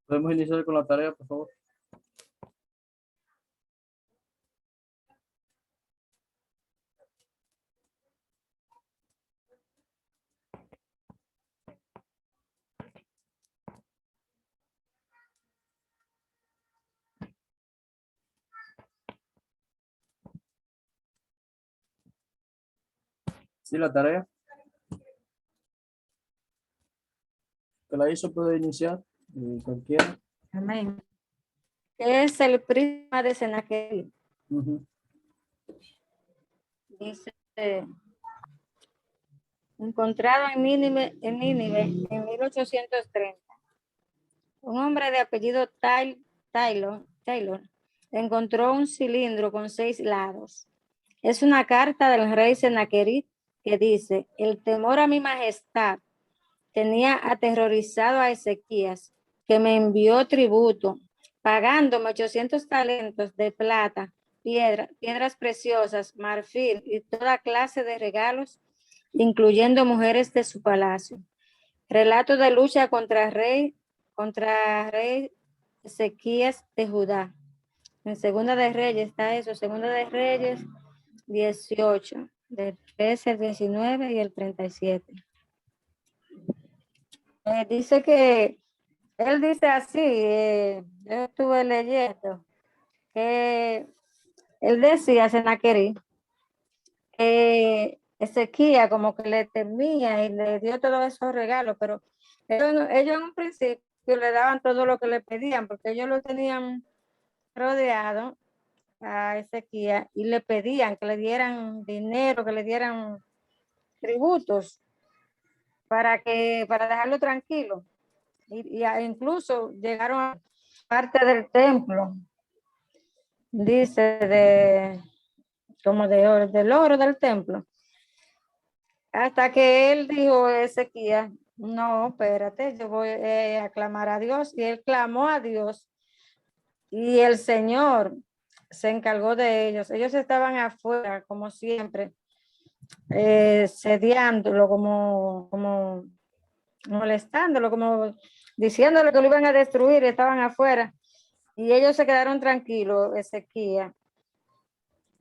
Podemos iniciar con la tarea, por favor. Sí, la tarea que la hizo puede iniciar cualquiera. Amén. ¿Qué es el prisma de Sennacherib? Ujú. Dice, encontrado en Nínive en 1830. Un hombre de apellido Taylor encontró un cilindro con 6 lados. Es una carta del rey Sennacherib que dice: el temor a mi majestad tenía aterrorizado a Ezequías, que me envió tributo, pagándome 800 talentos de plata, piedras preciosas, marfil y toda clase de regalos, incluyendo mujeres de su palacio. Relato de lucha contra rey Ezequías de Judá. En Segunda de Reyes está eso, Segunda de Reyes 18, del 13 al 19 y el 37. Dice que, él dice así, yo estuve leyendo, que él decía, Sennacherib, que Ezequiel como que le temía y le dio todos esos regalos, pero ellos en un principio le daban todo lo que le pedían, porque ellos lo tenían rodeado a Ezequiel y le pedían que le dieran dinero, que le dieran tributos para dejarlo tranquilo. Y incluso llegaron a parte del templo, dice, del oro del templo, hasta que él dijo, Ezequiel, no, espérate, yo voy a clamar a Dios. Y él clamó a Dios y el Señor se encargó de ellos. Ellos estaban afuera, como siempre, sediándolo, como molestándolo, como diciéndole que lo iban a destruir, estaban afuera. Y ellos se quedaron tranquilos, Ezequiel.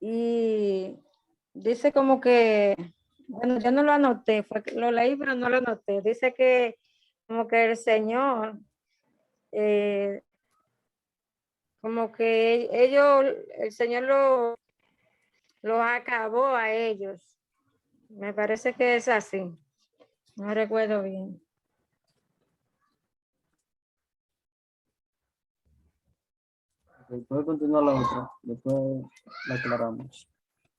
Y dice como que, bueno, yo no lo anoté, fue que lo leí, pero no lo anoté. Dice que como que el Señor, como que el Señor lo acabó a ellos. Me parece que es así. No recuerdo bien. Okay, puede continuar la otra, después la aclaramos.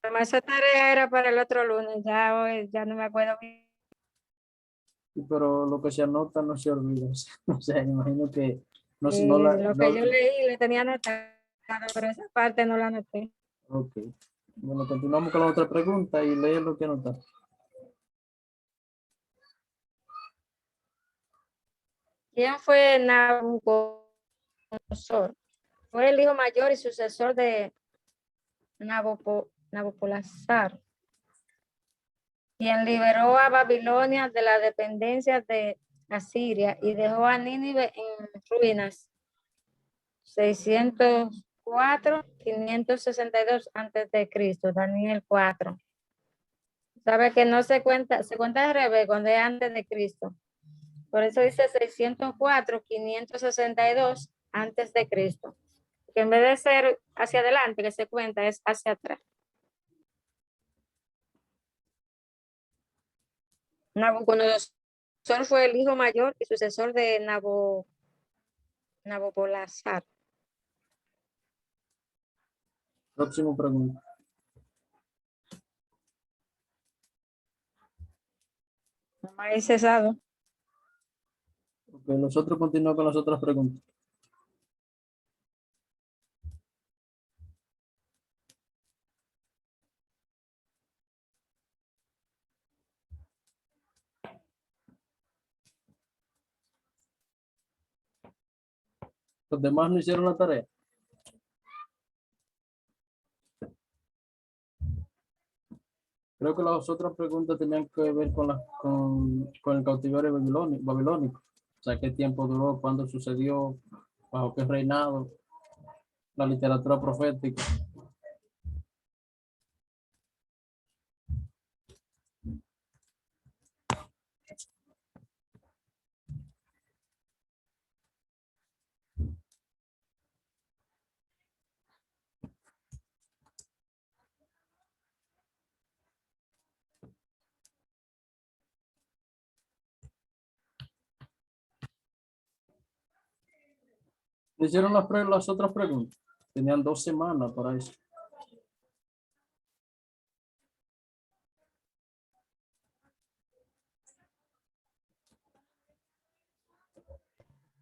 Como esa tarea era para el otro lunes, ya hoy ya no me acuerdo bien. Sí, pero lo que se anota no se olvida. O sea, me imagino que no, Lo que yo leí le tenía anotado, pero esa parte no la anoté. Ok. Bueno, continuamos con la otra pregunta y lee lo que anota. ¿Quién fue Nabucodonosor? Fue el hijo mayor y sucesor de Nabopolassar, quien liberó a Babilonia de la dependencia de Asiria y dejó a Nínive en ruinas. 604, 562 antes de Cristo, Daniel 4. Sabe que no se cuenta al revés cuando es antes de Cristo. Por eso dice 604, 562 antes de Cristo. Que en vez de ser hacia adelante que se cuenta, es hacia atrás. Nabucodonosor fue el hijo mayor y sucesor de Nabopolassar. Próxima pregunta. No hay cesado. Ok, nosotros continuamos con las otras preguntas. Los demás no hicieron la tarea. Creo que las otras preguntas tenían que ver con el cautiverio babilónico. O sea, qué tiempo duró, cuándo sucedió, bajo qué reinado, la literatura profética. Me hicieron las otras preguntas. Tenían 2 semanas para eso.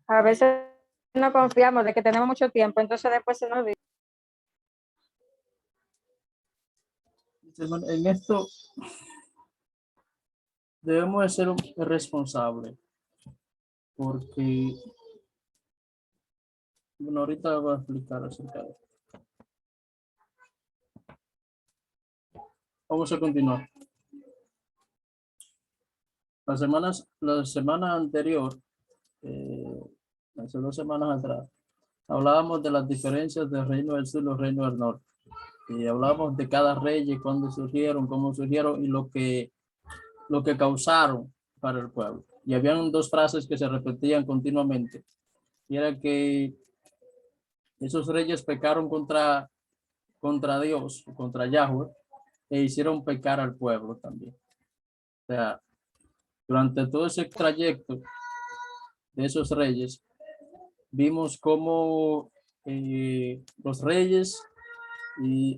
A veces no confiamos de que tenemos mucho tiempo, entonces después se nos olvida. En esto debemos de ser responsables, porque, bueno, ahorita voy a explicar acerca de esto. Vamos a continuar. La semana anterior, hace 2 semanas atrás, hablábamos de las diferencias del reino del sur y el reino del norte. Y hablábamos de cada rey y cuándo surgieron, cómo surgieron y lo que causaron para el pueblo. Y habían 2 frases que se repetían continuamente. Y era que esos reyes pecaron contra Dios, contra Yahweh, e hicieron pecar al pueblo también. O sea, durante todo ese trayecto de esos reyes, vimos cómo los reyes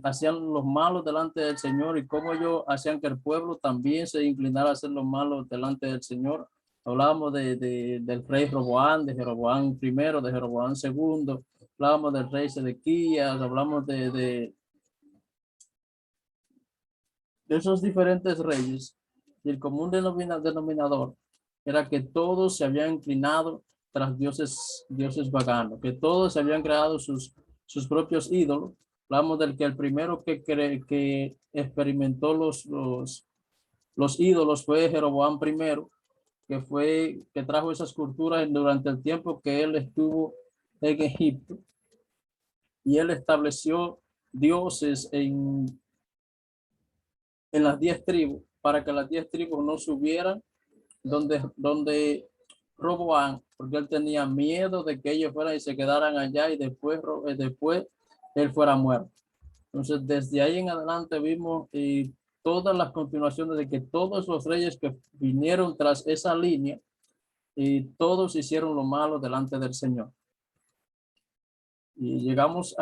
hacían los malos delante del Señor y cómo ellos hacían que el pueblo también se inclinara a hacer los malos delante del Señor. Hablábamos del rey Roboán, de Jeroboam primero, de Jeroboam segundo, hablábamos del rey Sedequías, hablamos de esos diferentes reyes, y el común denominador era que todos se habían inclinado tras dioses paganos, que todos se habían creado sus propios ídolos. Hablamos del que el primero que experimentó los ídolos fue Jeroboam primero, que trajo esas culturas durante el tiempo que él estuvo en Egipto, y él estableció dioses en las 10 tribus, para que las 10 tribus no subieran donde Roboán, porque él tenía miedo de que ellos fueran y se quedaran allá y después él fuera muerto. Entonces, desde ahí en adelante vimos todas las continuaciones de que todos los reyes que vinieron tras esa línea, y todos hicieron lo malo delante del Señor. Y llegamos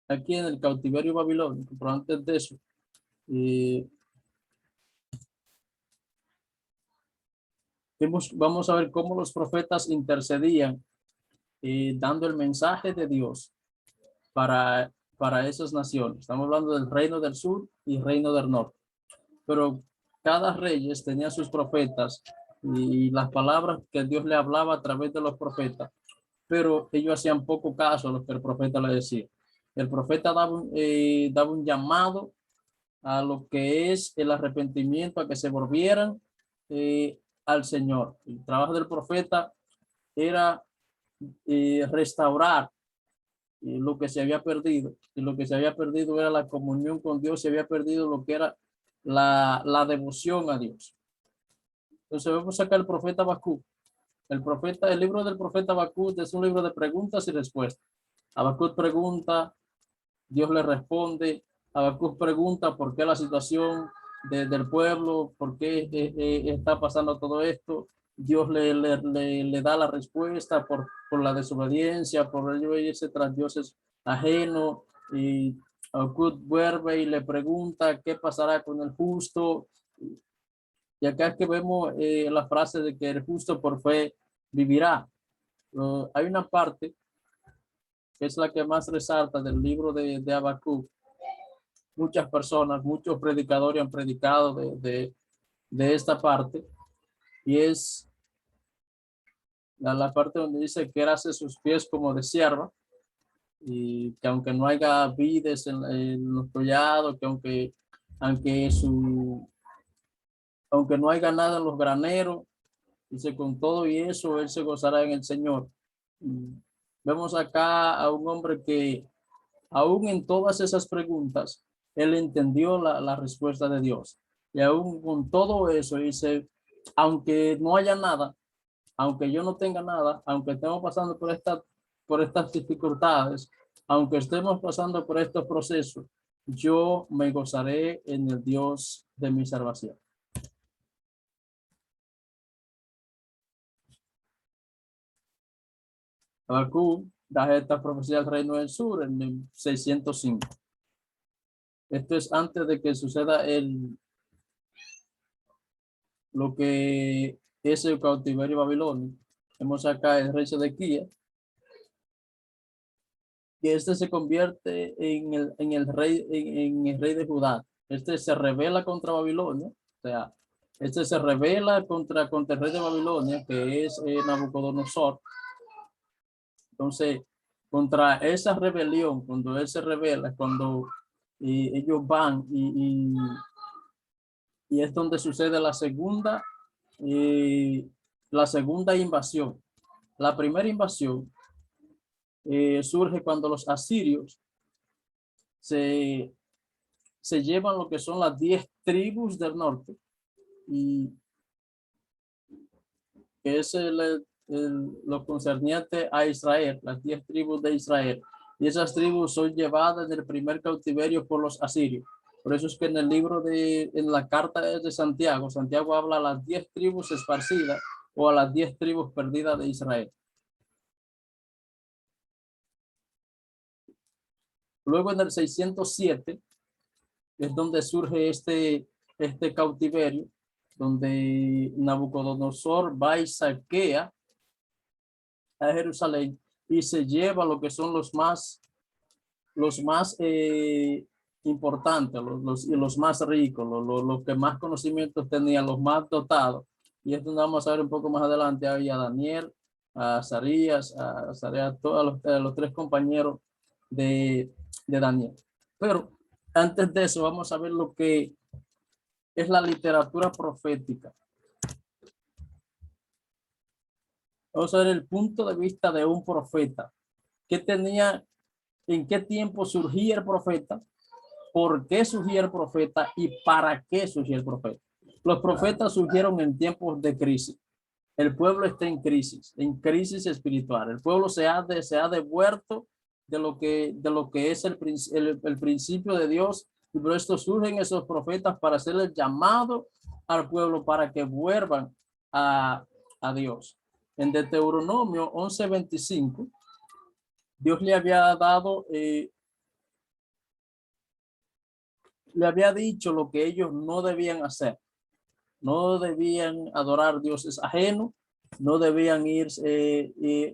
aquí en el cautiverio babilónico, pero antes de eso, vamos a ver cómo los profetas intercedían, dando el mensaje de Dios para esas naciones. Estamos hablando del reino del sur y reino del norte. Pero cada rey tenía sus profetas y las palabras que Dios le hablaba a través de los profetas, pero ellos hacían poco caso a lo que el profeta le decía. El profeta daba un llamado a lo que es el arrepentimiento, a que se volvieran al Señor. El trabajo del profeta era restaurar lo que se había perdido, y lo que se había perdido era la comunión con Dios, se había perdido lo que era la devoción a Dios. Entonces vamos a sacar el profeta Habacuc. El libro del profeta Habacuc es un libro de preguntas y respuestas. Habacuc pregunta, Dios le responde. Habacuc pregunta por qué la situación del pueblo, por qué está pasando todo esto. Dios le da la respuesta por la desobediencia, por ello irse tras dioses ajenos. Y Habacuc vuelve y le pregunta qué pasará con el justo. Y acá es que vemos la frase de que el justo por fe vivirá. Hay una parte que es la que más resalta del libro de Habacuc. Muchas personas, muchos predicadores han predicado de esta parte, y es la parte donde dice que él hace sus pies como de sierva, y que aunque no haya vides en los collados, que aunque no haya nada en los graneros, Dice, con todo y eso, él se gozará en el Señor. Vemos acá a un hombre que, aún en todas esas preguntas, él entendió la respuesta de Dios. Y aún con todo eso, dice, aunque no haya nada, aunque yo no tenga nada, aunque estemos pasando por estas dificultades, aunque estemos pasando por estos procesos, yo me gozaré en el Dios de mi salvación. Habacuc da esta profecía al reino del sur en el 605. Esto es antes de que suceda lo que es el cautiverio babilónico. Vemos acá el rey Sedequías, que este se convierte en el rey, en el rey de Judá. Este se rebela contra Babilonia, o sea, este se rebela contra el rey de Babilonia, que es Nabucodonosor. Entonces, contra esa rebelión, cuando él se revela, cuando ellos van y es donde sucede la segunda invasión. La primera invasión surge cuando los asirios se llevan lo que son las 10 tribus del norte, y que es lo concerniente a Israel, las 10 tribus de Israel. Y esas tribus son llevadas del primer cautiverio por los asirios. Por eso es que en el libro en la carta de Santiago, Santiago habla a las 10 tribus esparcidas o a las 10 tribus perdidas de Israel. Luego en el 607 es donde surge este cautiverio, donde Nabucodonosor va y saquea a Jerusalén y se lleva lo que son los más importantes, los más ricos, los que más conocimientos tenían, los más dotados. Y esto vamos a ver un poco más adelante. Había a Daniel, a Azarías, todos los 3 compañeros de Daniel. Pero antes de eso vamos a ver lo que es la literatura profética. Vamos a ver el punto de vista de un profeta. ¿En qué tiempo surgía el profeta? ¿Por qué surgía el profeta? ¿Y para qué surgía el profeta? Los profetas surgieron en tiempos de crisis. El pueblo está en crisis espiritual. El pueblo se ha devuelto de lo que es el principio de Dios. Y por esto surgen esos profetas para hacer el llamado al pueblo para que vuelvan a Dios. En Deuteronomio 11:25, Dios le había dicho lo que ellos no debían hacer. No debían adorar dioses ajenos, no debían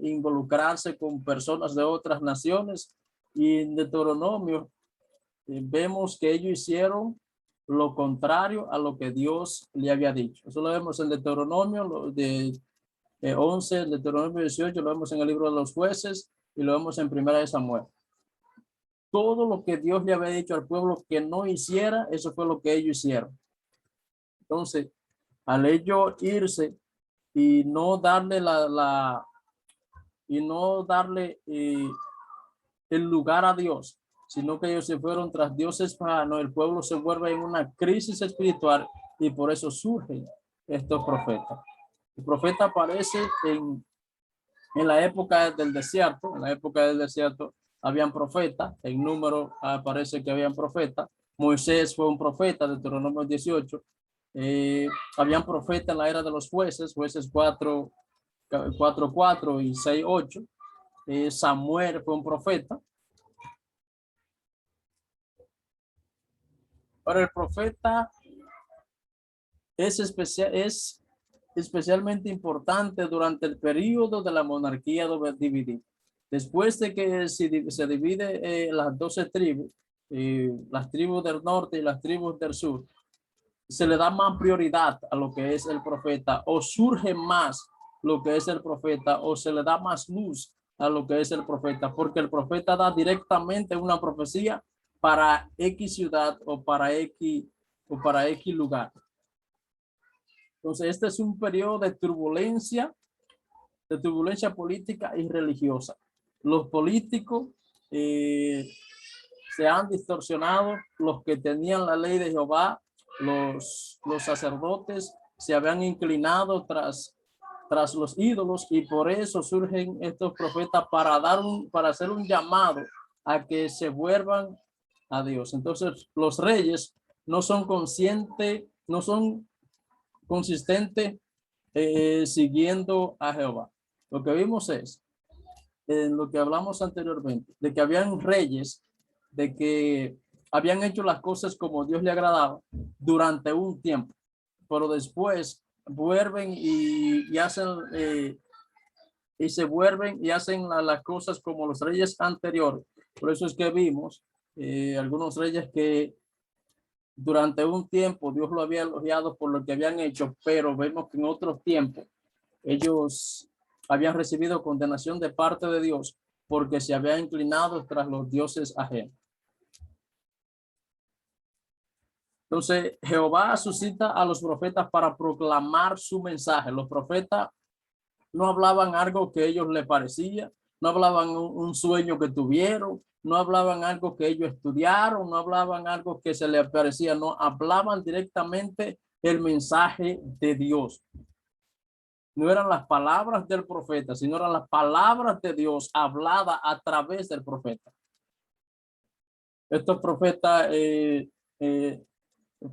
involucrarse con personas de otras naciones. Y en Deuteronomio vemos que ellos hicieron lo contrario a lo que Dios le había dicho. Eso lo vemos en Deuteronomio 11, en Deuteronomio 18, lo vemos en el libro de los jueces y lo vemos en Primera de Samuel. Todo lo que Dios le había dicho al pueblo que no hiciera, eso fue lo que ellos hicieron. Entonces, al ellos irse y no darle el lugar a Dios, sino que ellos se fueron tras dioses paganos, el pueblo se vuelve en una crisis espiritual y por eso surgen estos profetas. El profeta aparece en la época del desierto. En la época del desierto habían profetas, en número aparece que habían profetas. Moisés fue un profeta, Deuteronomio 18. Habían profetas en la era de los jueces 4:4 y 6:8. Samuel fue un profeta. Pero el profeta es especialmente importante durante el periodo de la monarquía dividida. Después de que se divide las 12 tribus, las tribus del norte y las tribus del sur, se le da más prioridad a lo que es el profeta, o surge más lo que es el profeta, o se le da más luz a lo que es el profeta, porque el profeta da directamente una profecía para X ciudad o para X lugar. Entonces, este es un periodo de turbulencia política y religiosa. Los políticos se han distorsionado, los que tenían la ley de Jehová, los sacerdotes se habían inclinado tras los ídolos, y por eso surgen estos profetas para hacer un llamado a que se vuelvan a Dios. Entonces, los reyes no son conscientes, no son consistentes siguiendo a Jehová. Lo que vimos es, en lo que hablamos anteriormente, de que habían reyes, de que habían hecho las cosas como Dios le agradaba durante un tiempo, pero después vuelven y hacen y se vuelven y hacen las cosas como los reyes anteriores. Por eso es que vimos algunos reyes que durante un tiempo Dios lo había elogiado por lo que habían hecho, pero vemos que en otros tiempos ellos habían recibido condenación de parte de Dios porque se habían inclinado tras los dioses ajenos. Entonces, Jehová suscita a los profetas para proclamar su mensaje. Los profetas no hablaban algo que a ellos les parecía, no hablaban un sueño que tuvieron, no hablaban algo que ellos estudiaron, no hablaban algo que se les parecía, no, hablaban directamente el mensaje de Dios. No eran las palabras del profeta, sino eran las palabras de Dios habladas a través del profeta. Estos profetas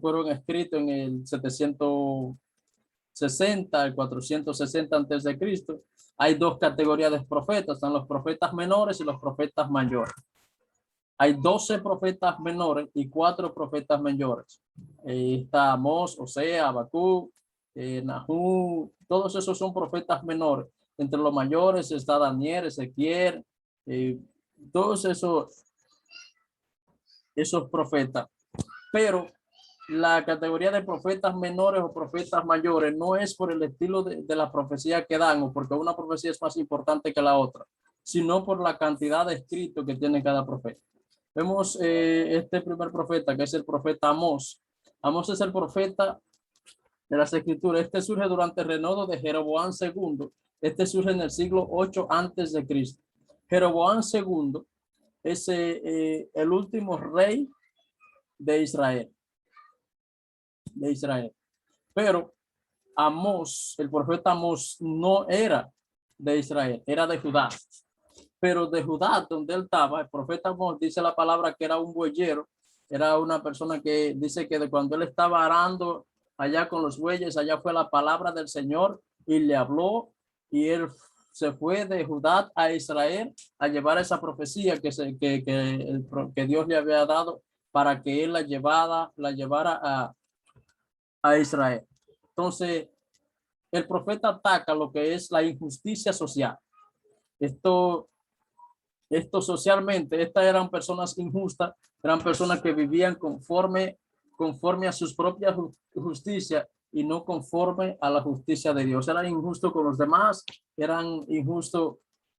fueron escritos en el 760, el 460 antes de Cristo. Hay dos categorías de profetas, están los profetas menores y los profetas mayores. Hay 12 profetas menores y 4 profetas mayores. Está Amós, Osea, Habacuc, Nahum, todos esos son profetas menores. Entre los mayores está Daniel, Ezequiel, todos esos profetas. Pero la categoría de profetas menores o profetas mayores no es por el estilo de la profecía que dan o porque una profecía es más importante que la otra, sino por la cantidad de escritos que tiene cada profeta. Vemos este primer profeta, que es el profeta Amós. Amós es el profeta de las escrituras. Este surge durante el reinado de Jeroboam II. Este surge en el siglo 8 antes de Cristo. Jeroboam II es el último rey de Israel. Pero Amós, el profeta Amós, no era de Israel, era de Judá. Pero de Judá, donde él estaba, el profeta Amós dice la palabra que era un bueyero, era una persona que dice que de cuando él estaba arando allá con los bueyes, allá fue la palabra del Señor y le habló, y él se fue de Judá a Israel a llevar esa profecía que Dios le había dado para que él la llevara a Israel. Entonces, el profeta ataca lo que es la injusticia social. Esto socialmente, estas eran personas injustas, eran personas que vivían conforme a sus propias justicias y no conforme a la justicia de Dios. Eran injustos con los demás, eran injustos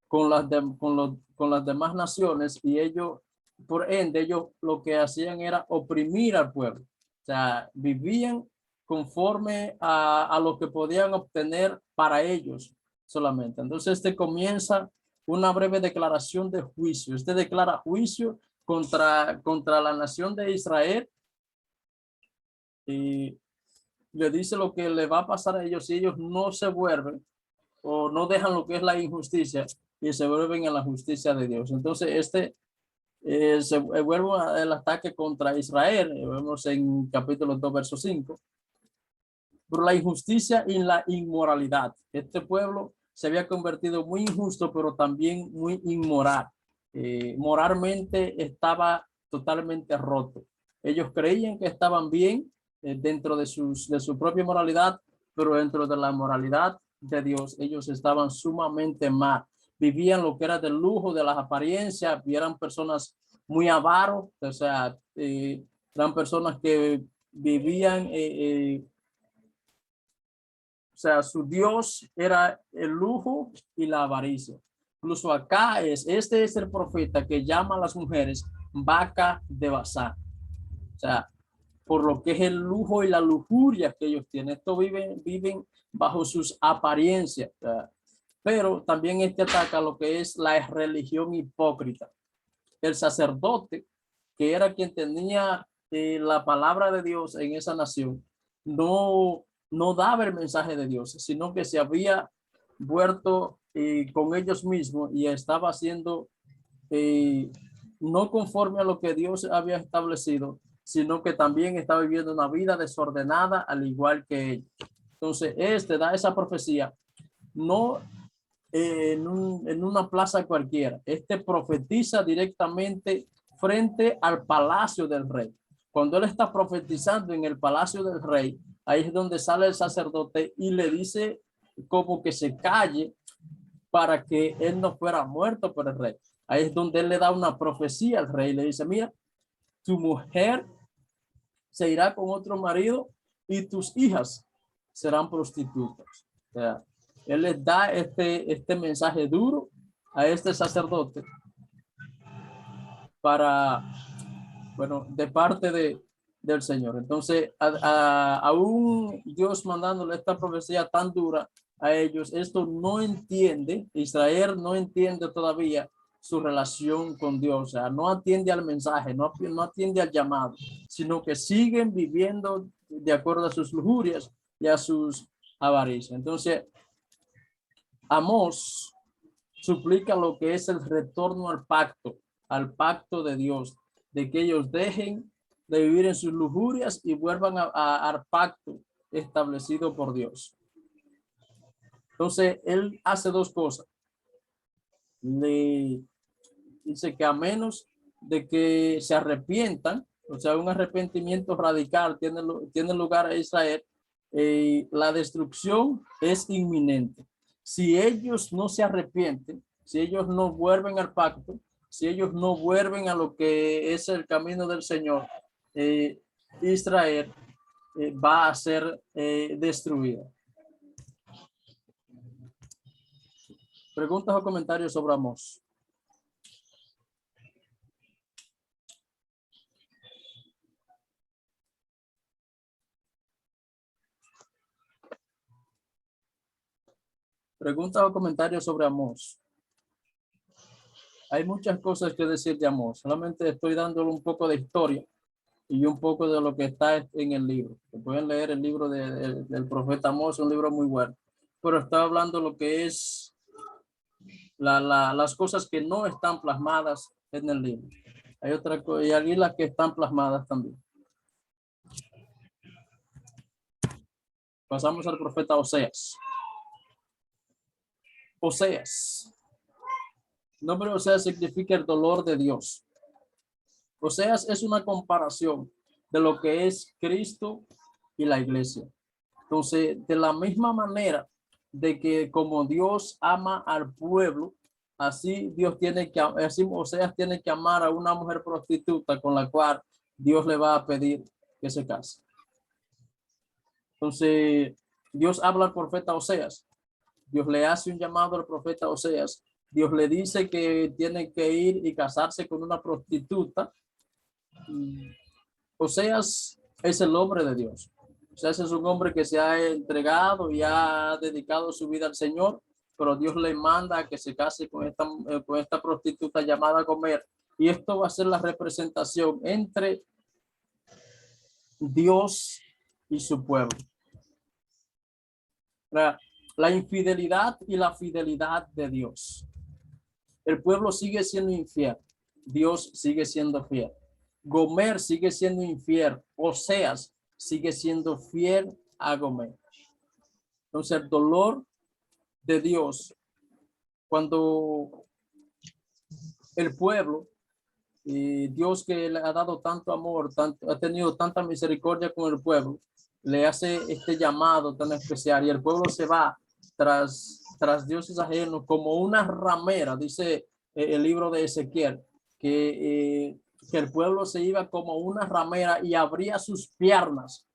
con las demás naciones, y ellos, por ende, ellos lo que hacían era oprimir al pueblo. O sea, vivían conforme a lo que podían obtener para ellos solamente. Entonces, comienza una breve declaración de juicio. Declara juicio contra la nación de Israel y le dice lo que le va a pasar a ellos si ellos no se vuelven o no dejan lo que es la injusticia y se vuelven a la justicia de Dios. Entonces, se vuelve el ataque contra Israel. Vemos en capítulo 2, verso 5. Por la injusticia y la inmoralidad. Este pueblo se había convertido muy injusto, pero también muy inmoral. Moralmente estaba totalmente roto. Ellos creían que estaban bien dentro de su propia moralidad, pero dentro de la moralidad de Dios, ellos estaban sumamente mal. Vivían lo que era del lujo, de las apariencias, y eran personas muy avaros, o sea, eran personas que vivían o sea, su Dios era el lujo y la avaricia. Incluso acá este es el profeta que llama a las mujeres vaca de Basán. O sea, por lo que es el lujo y la lujuria que ellos tienen. Estos viven bajo sus apariencias, ¿verdad? Pero también ataca lo que es la religión hipócrita. El sacerdote, que era quien tenía la palabra de Dios en esa nación, no daba el mensaje de Dios, sino que se había vuelto con ellos mismos y estaba haciendo no conforme a lo que Dios había establecido, sino que también estaba viviendo una vida desordenada al igual que ellos. Entonces, da esa profecía, no en una plaza cualquiera. Profetiza directamente frente al palacio del rey. Cuando él está profetizando en el palacio del rey, ahí es donde sale el sacerdote y le dice como que se calle para que él no fuera muerto por el rey. Ahí es donde él le da una profecía al rey. Le dice, mira, tu mujer se irá con otro marido y tus hijas serán prostitutas. O sea, él les da este mensaje duro a este sacerdote para, bueno, de parte del Señor. Entonces, aún Dios mandándole esta profecía tan dura a ellos, esto no entiende, Israel no entiende todavía su relación con Dios, o sea, no atiende al mensaje, no atiende al llamado, sino que siguen viviendo de acuerdo a sus lujurias y a sus avaricias. Entonces, Amós suplica lo que es el retorno al pacto de Dios, de que ellos dejen de vivir en sus lujurias y vuelvan al pacto establecido por Dios. Entonces, él hace dos cosas. Le dice que a menos de que se arrepientan, o sea, un arrepentimiento radical tiene lugar a Israel, la destrucción es inminente. Si ellos no se arrepienten, si ellos no vuelven al pacto, si ellos no vuelven a lo que es el camino del Señor, Israel va a ser destruida. Preguntas o comentarios sobre Amós. Preguntas o comentarios sobre Amós. Hay muchas cosas que decir de Amós. Solamente estoy dándole un poco de historia y un poco de lo que está en el libro. Pueden leer el libro del profeta Amós, un libro muy bueno. Pero está hablando lo que es las cosas que no están plasmadas en el libro. Hay otra cosa, y aquí las que están plasmadas también. Pasamos al profeta Oseas. Oseas. El nombre Oseas significa el dolor de Dios. Oseas es una comparación de lo que es Cristo y la iglesia. Entonces, de la misma manera de que como Dios ama al pueblo, así Oseas tiene que amar a una mujer prostituta con la cual Dios le va a pedir que se case. Entonces, Dios habla al profeta Oseas. Dios le hace un llamado al profeta Oseas. Dios le dice que tiene que ir y casarse con una prostituta. Oseas es el hombre de Dios. Oseas es un hombre que se ha entregado y ha dedicado su vida al Señor, pero Dios le manda que se case con esta prostituta llamada Gomer. Y esto va a ser la representación entre Dios y su pueblo. La infidelidad y la fidelidad de Dios. El pueblo sigue siendo infiel. Dios sigue siendo fiel. Gomer sigue siendo infiel. Oseas sigue siendo fiel a Gomer. Entonces, el dolor de Dios, cuando el pueblo, Dios que le ha dado tanto amor, ha tenido tanta misericordia con el pueblo, le hace este llamado tan especial y el pueblo se va tras dioses ajenos como una ramera, dice el libro de Ezequiel, que el pueblo se iba como una ramera y abría sus piernas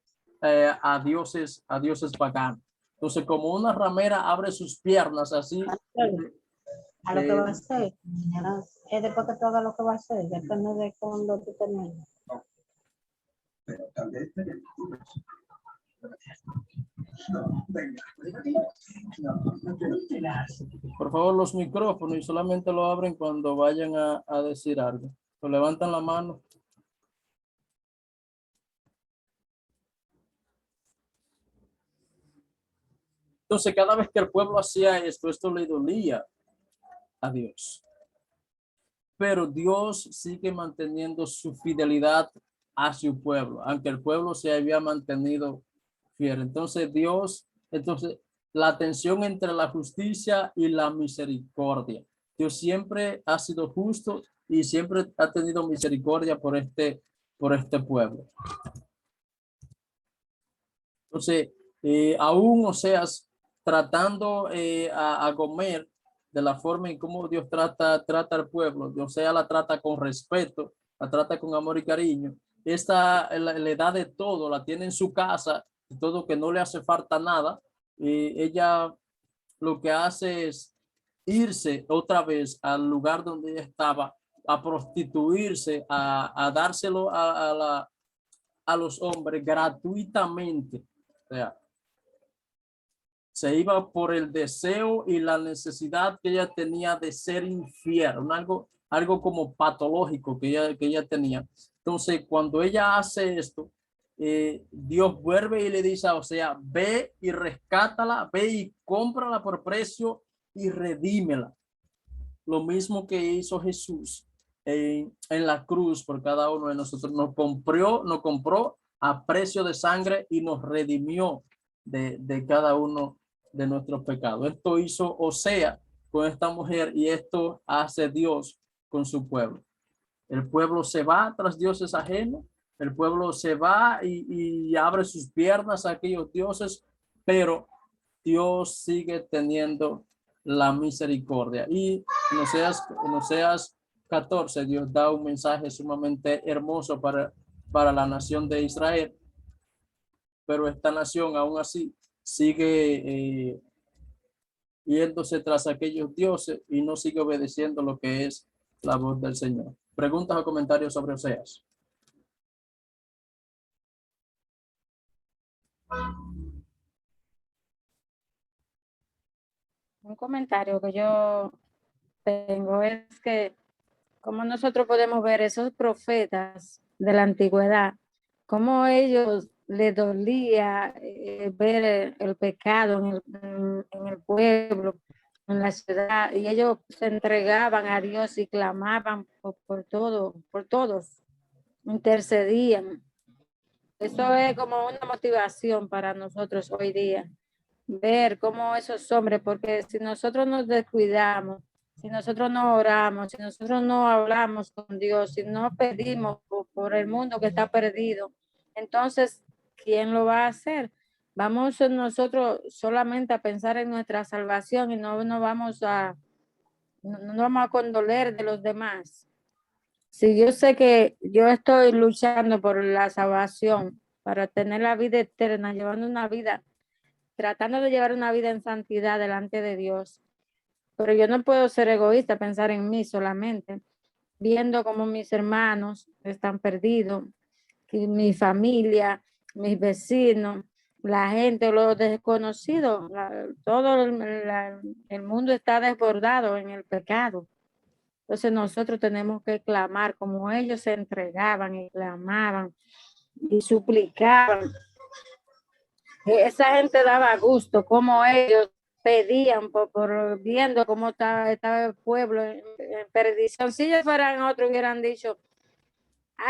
a dioses paganos. Entonces, como una ramera abre sus piernas así. A lo que va a hacer, es después que todo lo que va a hacer, depende de cuando tú termines. Por favor, los micrófonos y solamente lo abren cuando vayan a decir algo. O levantan la mano. Entonces, cada vez que el pueblo hacía esto, esto le dolía a Dios. Pero Dios sigue manteniendo su fidelidad a su pueblo, aunque el pueblo se había mantenido fiel. Entonces, la tensión entre la justicia y la misericordia. Dios siempre ha sido justo y siempre ha tenido misericordia por este pueblo. Entonces, aún Oseas tratando a Gomer de la forma en cómo Dios trata al pueblo, Oseas la trata con respeto, la trata con amor y cariño. Esta le da de todo, la tiene en su casa, de todo, que no le hace falta nada. Ella lo que hace es irse otra vez al lugar donde ella estaba, a prostituirse, a dárselo a los hombres gratuitamente. O sea, se iba por el deseo y la necesidad que ella tenía de ser infiel, algo como patológico que ella tenía. Entonces, cuando ella hace esto, Dios vuelve y le dice, o sea, ve y rescátala, ve y cómprala por precio y redímela. Lo mismo que hizo Jesús en la cruz por cada uno de nosotros. Nos compró a precio de sangre y nos redimió de cada uno de nuestros pecados. Esto hizo Oseas con esta mujer y esto hace Dios con su pueblo. El pueblo se va tras dioses ajenos, el pueblo se va y abre sus piernas a aquellos dioses, pero Dios sigue teniendo la misericordia. Y en Oseas 14, Dios da un mensaje sumamente hermoso para la nación de Israel, pero esta nación aún así sigue yéndose tras aquellos dioses y no sigue obedeciendo lo que es la voz del Señor. ¿Preguntas o comentarios sobre Oseas? Un comentario que yo tengo es que como nosotros podemos ver esos profetas de la antigüedad, cómo ellos les dolía ver el pecado en el pueblo, en la ciudad, y ellos se entregaban a Dios y clamaban por todos, intercedían. Eso es como una motivación para nosotros hoy día, ver cómo esos hombres, porque si nosotros nos descuidamos, si nosotros no oramos, si nosotros no hablamos con Dios, si no pedimos por el mundo que está perdido, entonces, ¿quién lo va a hacer? Vamos nosotros solamente a pensar en nuestra salvación y no vamos a condoler de los demás. Si yo sé que yo estoy luchando por la salvación, para tener la vida eterna, llevando una vida, tratando de llevar una vida en santidad delante de Dios, pero yo no puedo ser egoísta, pensar en mí solamente, viendo cómo mis hermanos están perdidos, que mi familia, mis vecinos, la gente, los desconocidos, todo el mundo está desbordado en el pecado. Entonces nosotros tenemos que clamar como ellos se entregaban y clamaban y suplicaban. Esa gente daba gusto, como ellos pedían por viendo cómo estaba el pueblo en perdición. Si ellos fueran otros, hubieran dicho,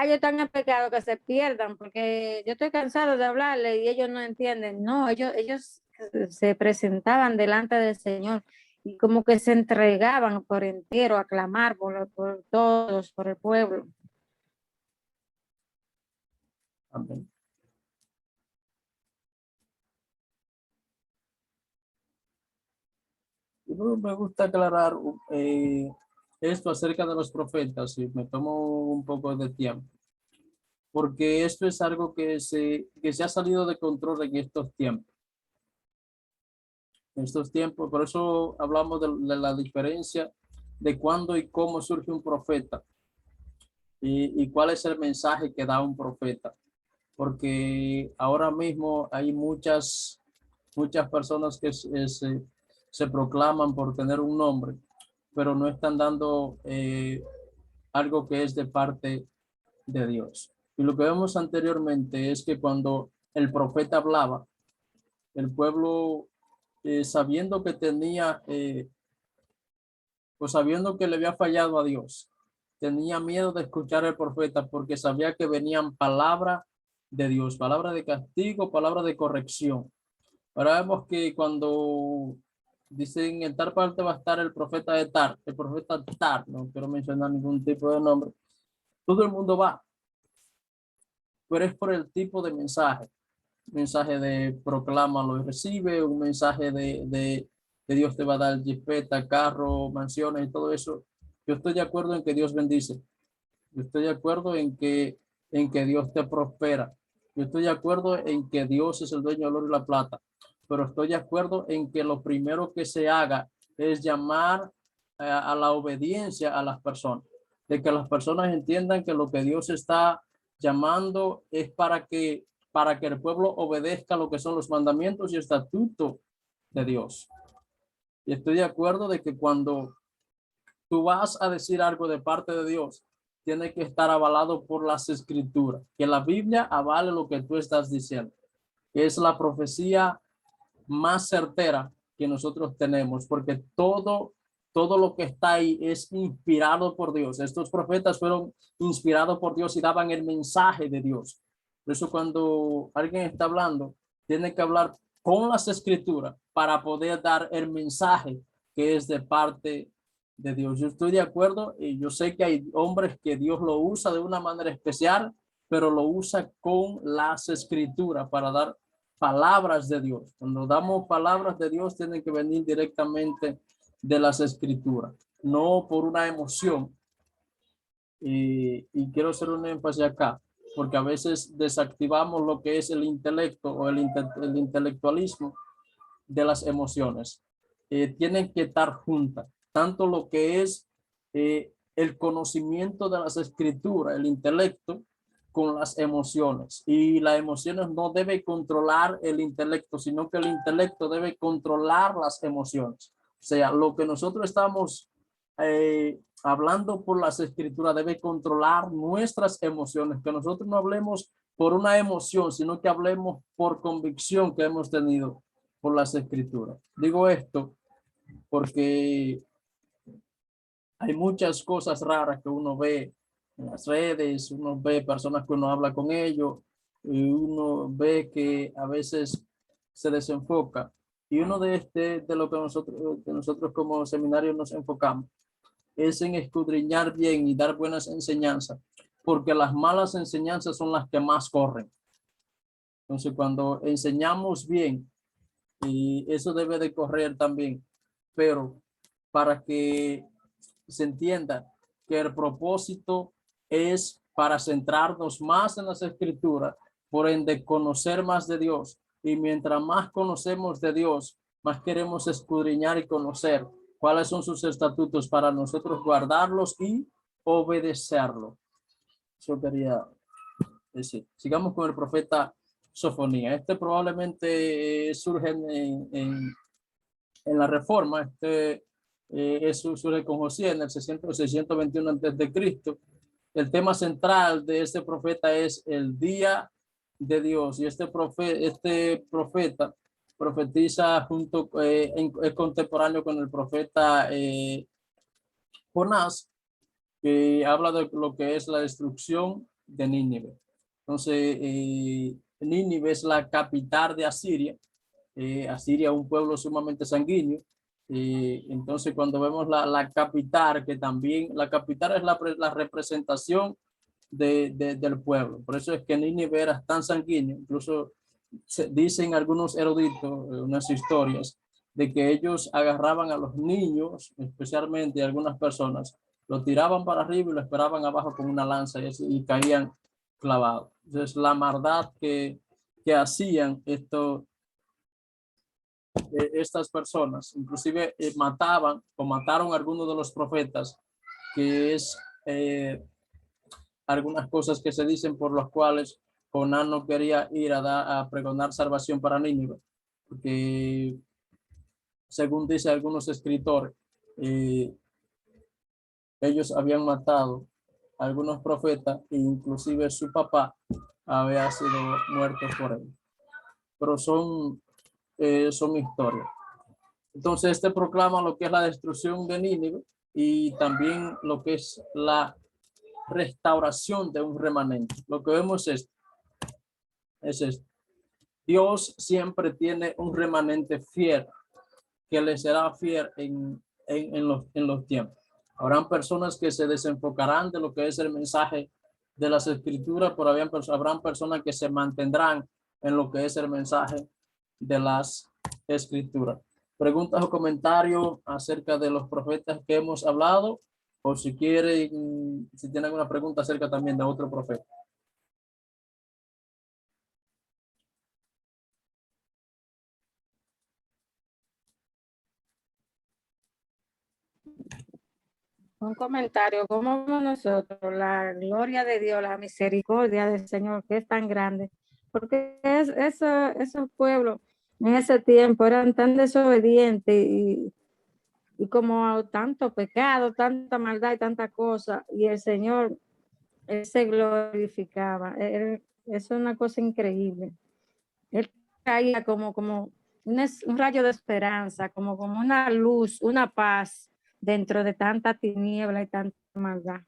ellos están en pecado, que se pierdan, porque yo estoy cansado de hablarle y ellos no entienden. No, ellos se presentaban delante del Señor y como que se entregaban por entero a clamar por todos, por el pueblo. Amén. Me gusta aclarar esto acerca de los profetas, y me tomo un poco de tiempo, porque esto es algo que se ha salido de control en estos tiempos. Por eso hablamos de la diferencia de cuándo y cómo surge un profeta y cuál es el mensaje que da un profeta. porque ahora mismo hay muchas personas que se proclaman por tener un nombre, pero no están dando algo que es de parte de Dios. Y lo que vemos anteriormente es que cuando el profeta hablaba, el pueblo, sabiendo que tenía, pues sabiendo que le había fallado a Dios, tenía miedo de escuchar al profeta porque sabía que venían palabras de Dios, palabras de castigo, palabras de corrección. Ahora vemos que cuando dicen en tal parte va a estar el profeta de Tar, el profeta Tar, no quiero mencionar ningún tipo de nombre, todo el mundo va, pero es por el tipo de mensaje. Mensaje de proclámalo y recibe, un mensaje de Dios te va a dar jipeta, carro, mansiones y todo eso. Yo estoy de acuerdo en que Dios bendice. Yo estoy de acuerdo en que Dios te prospera. Yo estoy de acuerdo en que Dios es el dueño del oro y la plata. Pero estoy de acuerdo en que lo primero que se haga es llamar a la obediencia a las personas. De que las personas entiendan que lo que Dios está llamando es para que el pueblo obedezca lo que son los mandamientos y estatutos de Dios. Y estoy de acuerdo de que cuando tú vas a decir algo de parte de Dios, tiene que estar avalado por las escrituras, que la Biblia avale lo que tú estás diciendo, que es la profecía más certera que nosotros tenemos, porque todo lo que está ahí es inspirado por Dios. Estos profetas fueron inspirados por Dios y daban el mensaje de Dios. Por eso cuando alguien está hablando, tiene que hablar con las escrituras para poder dar el mensaje que es de parte de Dios. Yo estoy de acuerdo y yo sé que hay hombres que Dios lo usa de una manera especial, pero lo usa con las escrituras para dar palabras de Dios. Cuando damos palabras de Dios, tienen que venir directamente de las escrituras, no por una emoción. Y quiero hacer un énfasis acá, porque a veces desactivamos lo que es el intelecto o el intelectualismo de las emociones. Tienen que estar juntas, tanto lo que es el conocimiento de las escrituras, el intelecto, con las emociones. Y las emociones no deben controlar el intelecto, sino que el intelecto debe controlar las emociones. O sea, lo que nosotros estamos hablando por las escrituras debe controlar nuestras emociones, que nosotros no hablemos por una emoción, sino que hablemos por convicción que hemos tenido por las escrituras. Digo esto porque hay muchas cosas raras que uno ve en las redes, uno ve personas que uno habla con ellos y uno ve que a veces se desenfoca. Y uno de lo que nosotros como seminario nos enfocamos es en escudriñar bien y dar buenas enseñanzas, porque las malas enseñanzas son las que más corren. Entonces, cuando enseñamos bien, y eso debe de correr también, pero para que se entienda que el propósito es para centrarnos más en las escrituras, por ende conocer más de Dios, y mientras más conocemos de Dios, más queremos escudriñar y conocer cuáles son sus estatutos para nosotros guardarlos y obedecerlo. Eso quería decir. Sigamos con el profeta Sofonía. Este probablemente surge en la Reforma. Eso surge con José en el 621 antes de Cristo. El tema central de este profeta es el día de Dios, y este profeta profetiza junto, es contemporáneo con el profeta Jonás, que habla de lo que es la destrucción de Nínive. Entonces, Nínive es la capital de Asiria. Asiria es un pueblo sumamente sanguíneo. Entonces, cuando vemos la capital, que también la capital es la representación del pueblo. Por eso es que Nínive era tan sanguíneo. Incluso dicen algunos eruditos, unas historias, de que ellos agarraban a los niños, especialmente algunas personas, lo tiraban para arriba y lo esperaban abajo con una lanza y caían clavados. Entonces, la maldad que hacían estas personas, inclusive mataban o mataron a algunos de los profetas, que es algunas cosas que se dicen por las cuales Jonás no quería ir a pregonar salvación para Nínive, porque según dicen algunos escritores, ellos habían matado a algunos profetas e inclusive su papá había sido muerto por él. Pero son historias. Entonces este proclama lo que es la destrucción de Nínive y también lo que es la restauración de un remanente. Lo que vemos es esto. Dios siempre tiene un remanente fiel que le será fiel en los tiempos. Habrán personas que se desenfocarán de lo que es el mensaje de las escrituras, pero habrán personas que se mantendrán en lo que es el mensaje de las escrituras. Preguntas o comentarios acerca de los profetas que hemos hablado, o si quieren, si tienen alguna pregunta acerca también de otro profeta. Un comentario, ¿cómo vemos nosotros la gloria de Dios, la misericordia del Señor, que es tan grande? Porque esos pueblos en ese tiempo eran tan desobedientes y como tanto pecado, tanta maldad y tanta cosa, y el Señor, Él se glorificaba. Es una cosa increíble. Él caía como un rayo de esperanza, como una luz, una paz dentro de tanta tiniebla y tanta maldad.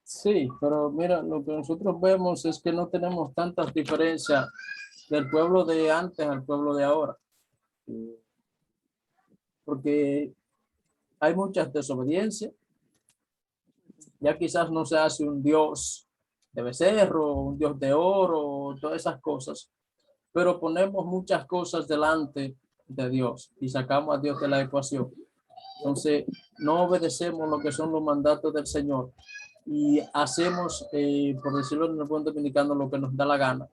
Sí, pero mira, lo que nosotros vemos es que no tenemos tantas diferencias del pueblo de antes al pueblo de ahora. Porque hay muchas desobediencias. Ya quizás no se hace un Dios de becerro, un Dios de oro, todas esas cosas. Pero ponemos muchas cosas delante de Dios y sacamos a Dios de la ecuación. Entonces, no obedecemos lo que son los mandatos del Señor y hacemos, por decirlo en el buen dominicano, lo que nos da la gana.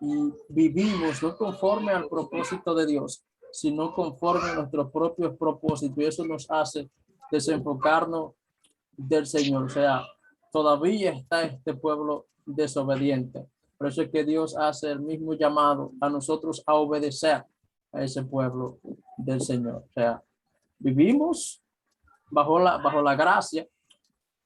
Y vivimos no conforme al propósito de Dios, sino conforme a nuestros propios propósitos. Y eso nos hace desenfocarnos del Señor. O sea, todavía está este pueblo desobediente. Por eso es que Dios hace el mismo llamado a nosotros a obedecer a ese pueblo del Señor. O sea, vivimos bajo la gracia,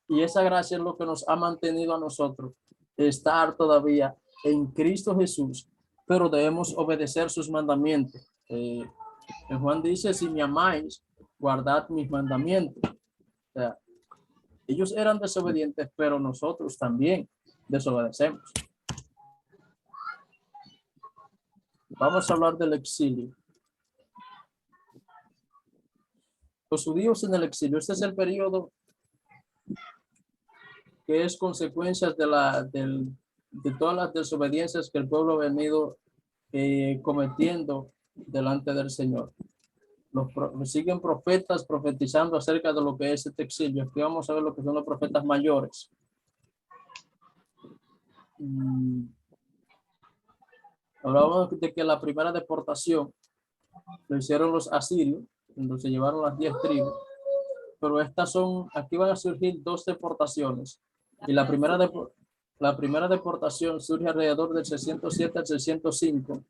y esa gracia es lo que nos ha mantenido a nosotros estar todavía en Cristo Jesús, pero debemos obedecer sus mandamientos. En Juan dice, si me amáis, guardad mis mandamientos. O sea, ellos eran desobedientes, pero nosotros también desobedecemos. Vamos a hablar del exilio. Los judíos en el exilio. Este es el periodo que es consecuencia de todas las desobediencias que el pueblo ha venido cometiendo delante del Señor. Siguen profetas profetizando acerca de lo que es este exilio. Aquí vamos a ver lo que son los profetas mayores. Hablábamos de que la primera deportación lo hicieron los asirios, cuando se llevaron las 10 tribus, pero aquí van a surgir 2 deportaciones. Y la primera deportación surge alrededor del 607 al 605,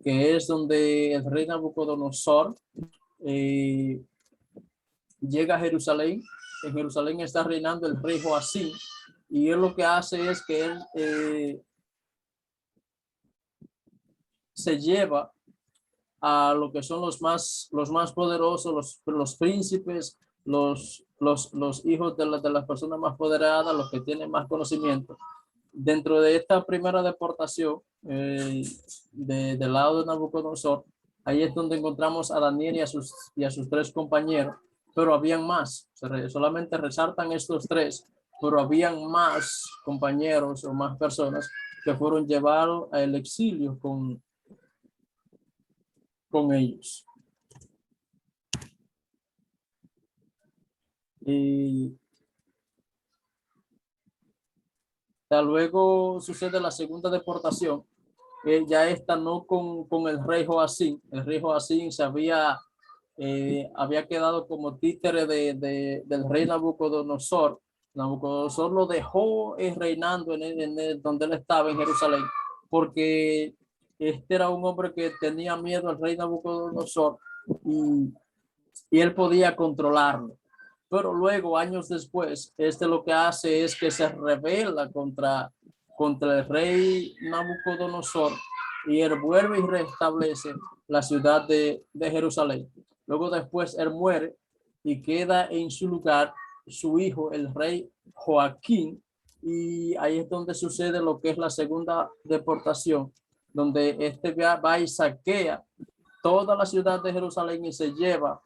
que es donde el rey Nabucodonosor llega a Jerusalén. En Jerusalén está reinando el rey Joacim, y él lo que hace es que él se lleva a lo que son los más poderosos, los príncipes, los hijos de las personas más poderadas, los que tienen más conocimiento. Dentro de esta primera deportación del lado de Nabucodonosor, ahí es donde encontramos a Daniel y a sus 3 compañeros, pero habían más. Solamente resaltan estos 3, pero habían más compañeros o más personas que fueron llevados al exilio con ellos. Y luego sucede la segunda deportación, ya esta no con el rey Joacim. El rey Joacim se había quedado como títere del rey Nabucodonosor, Nabucodonosor lo dejó reinando donde él estaba en Jerusalén, porque este era un hombre que tenía miedo al rey Nabucodonosor y él podía controlarlo. Pero luego, años después, lo que hace es que se rebela contra el rey Nabucodonosor y él vuelve y restablece la ciudad de Jerusalén. Luego después él muere y queda en su lugar su hijo, el rey Joaquín, y ahí es donde sucede lo que es la segunda deportación, donde va y saquea toda la ciudad de Jerusalén y se lleva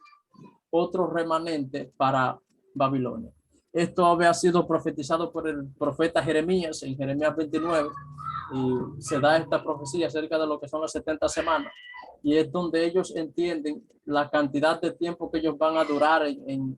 otro remanente para Babilonia. Esto había sido profetizado por el profeta Jeremías en Jeremías 29, y se da esta profecía acerca de lo que son las 70 semanas, y es donde ellos entienden la cantidad de tiempo que ellos van a durar en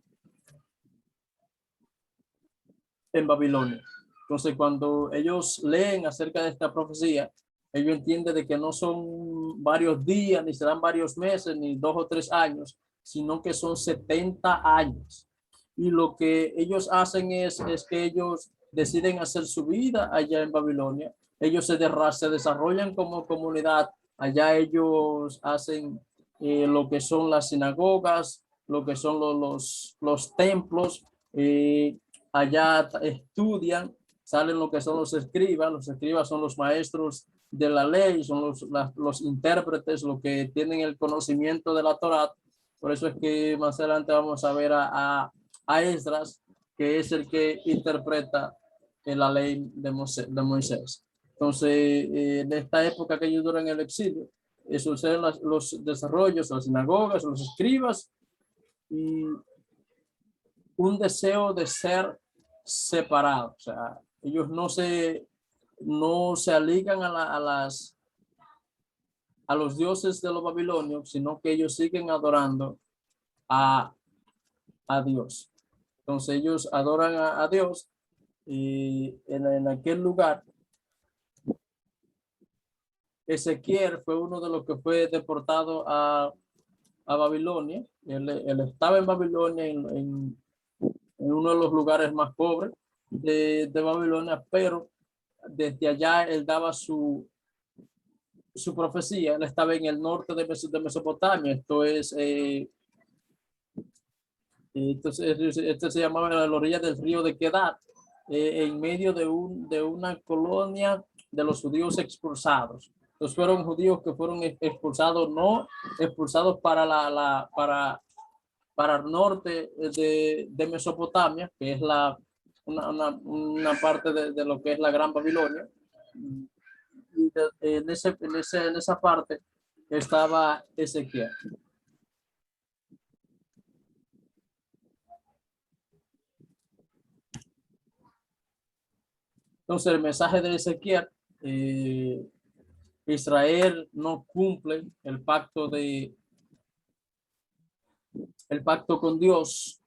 Babilonia. Entonces, cuando ellos leen acerca de esta profecía, ellos entienden de que no son varios días, ni serán varios meses, ni 2 o 3 años, sino que son 70 años. Y lo que ellos hacen es que ellos deciden hacer su vida allá en Babilonia. Ellos se desarrollan como comunidad. Allá ellos hacen lo que son las sinagogas, lo que son los templos. Allá estudian, salen lo que son los escribas son los maestros de la ley, son los intérpretes, los que tienen el conocimiento de la Torá. Por eso es que más adelante vamos a ver a Esdras, que es el que interpreta la ley de Moisés. Entonces, en esta época que ellos duran en el exilio, suceden los desarrollos, las sinagogas, los escribas, y un deseo de ser separados. O sea, ellos no se aligan a los dioses de los babilonios, sino que ellos siguen adorando a Dios. Entonces ellos adoran a Dios, y en aquel lugar Ezequiel fue uno de los que fue deportado a Babilonia. Él estaba en Babilonia, en uno de los lugares más pobres de Babilonia, pero desde allá él daba su profecía. Él estaba en el norte de Mesopotamia. Esto se llamaba la orilla del río de Quedar, en medio de una colonia de los judíos expulsados. Entonces fueron judíos que fueron expulsados, no expulsados para el norte de Mesopotamia, que es una parte de lo que es la Gran Babilonia. Y en esa parte estaba Ezequiel. Entonces el mensaje de Ezequiel, Israel no cumple el pacto con Dios,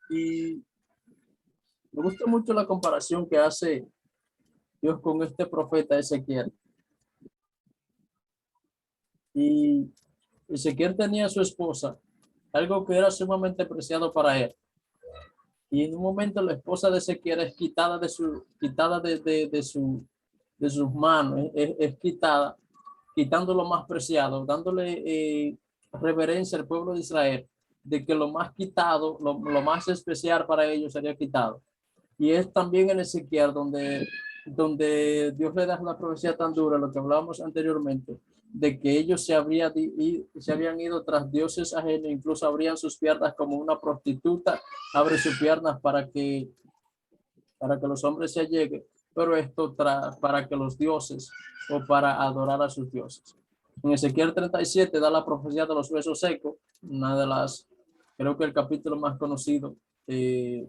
y me gusta mucho la comparación que hace Dios con este profeta Ezequiel. Y Ezequiel tenía a su esposa, algo que era sumamente preciado para él. Y en un momento la esposa de Ezequiel es quitada de sus manos, es quitada, quitando lo más preciado, dándole reverencia al pueblo de Israel, de que lo más quitado, lo más especial para ellos sería quitado. Y es también en Ezequiel donde Dios le da una profecía tan dura, lo que hablábamos anteriormente, de que ellos se habían ido tras dioses ajenos, incluso abrían sus piernas como una prostituta abre sus piernas para que los hombres se alleguen, pero esto para que los dioses, o para adorar a sus dioses. En Ezequiel 37 da la profecía de los huesos secos, creo que el capítulo más conocido de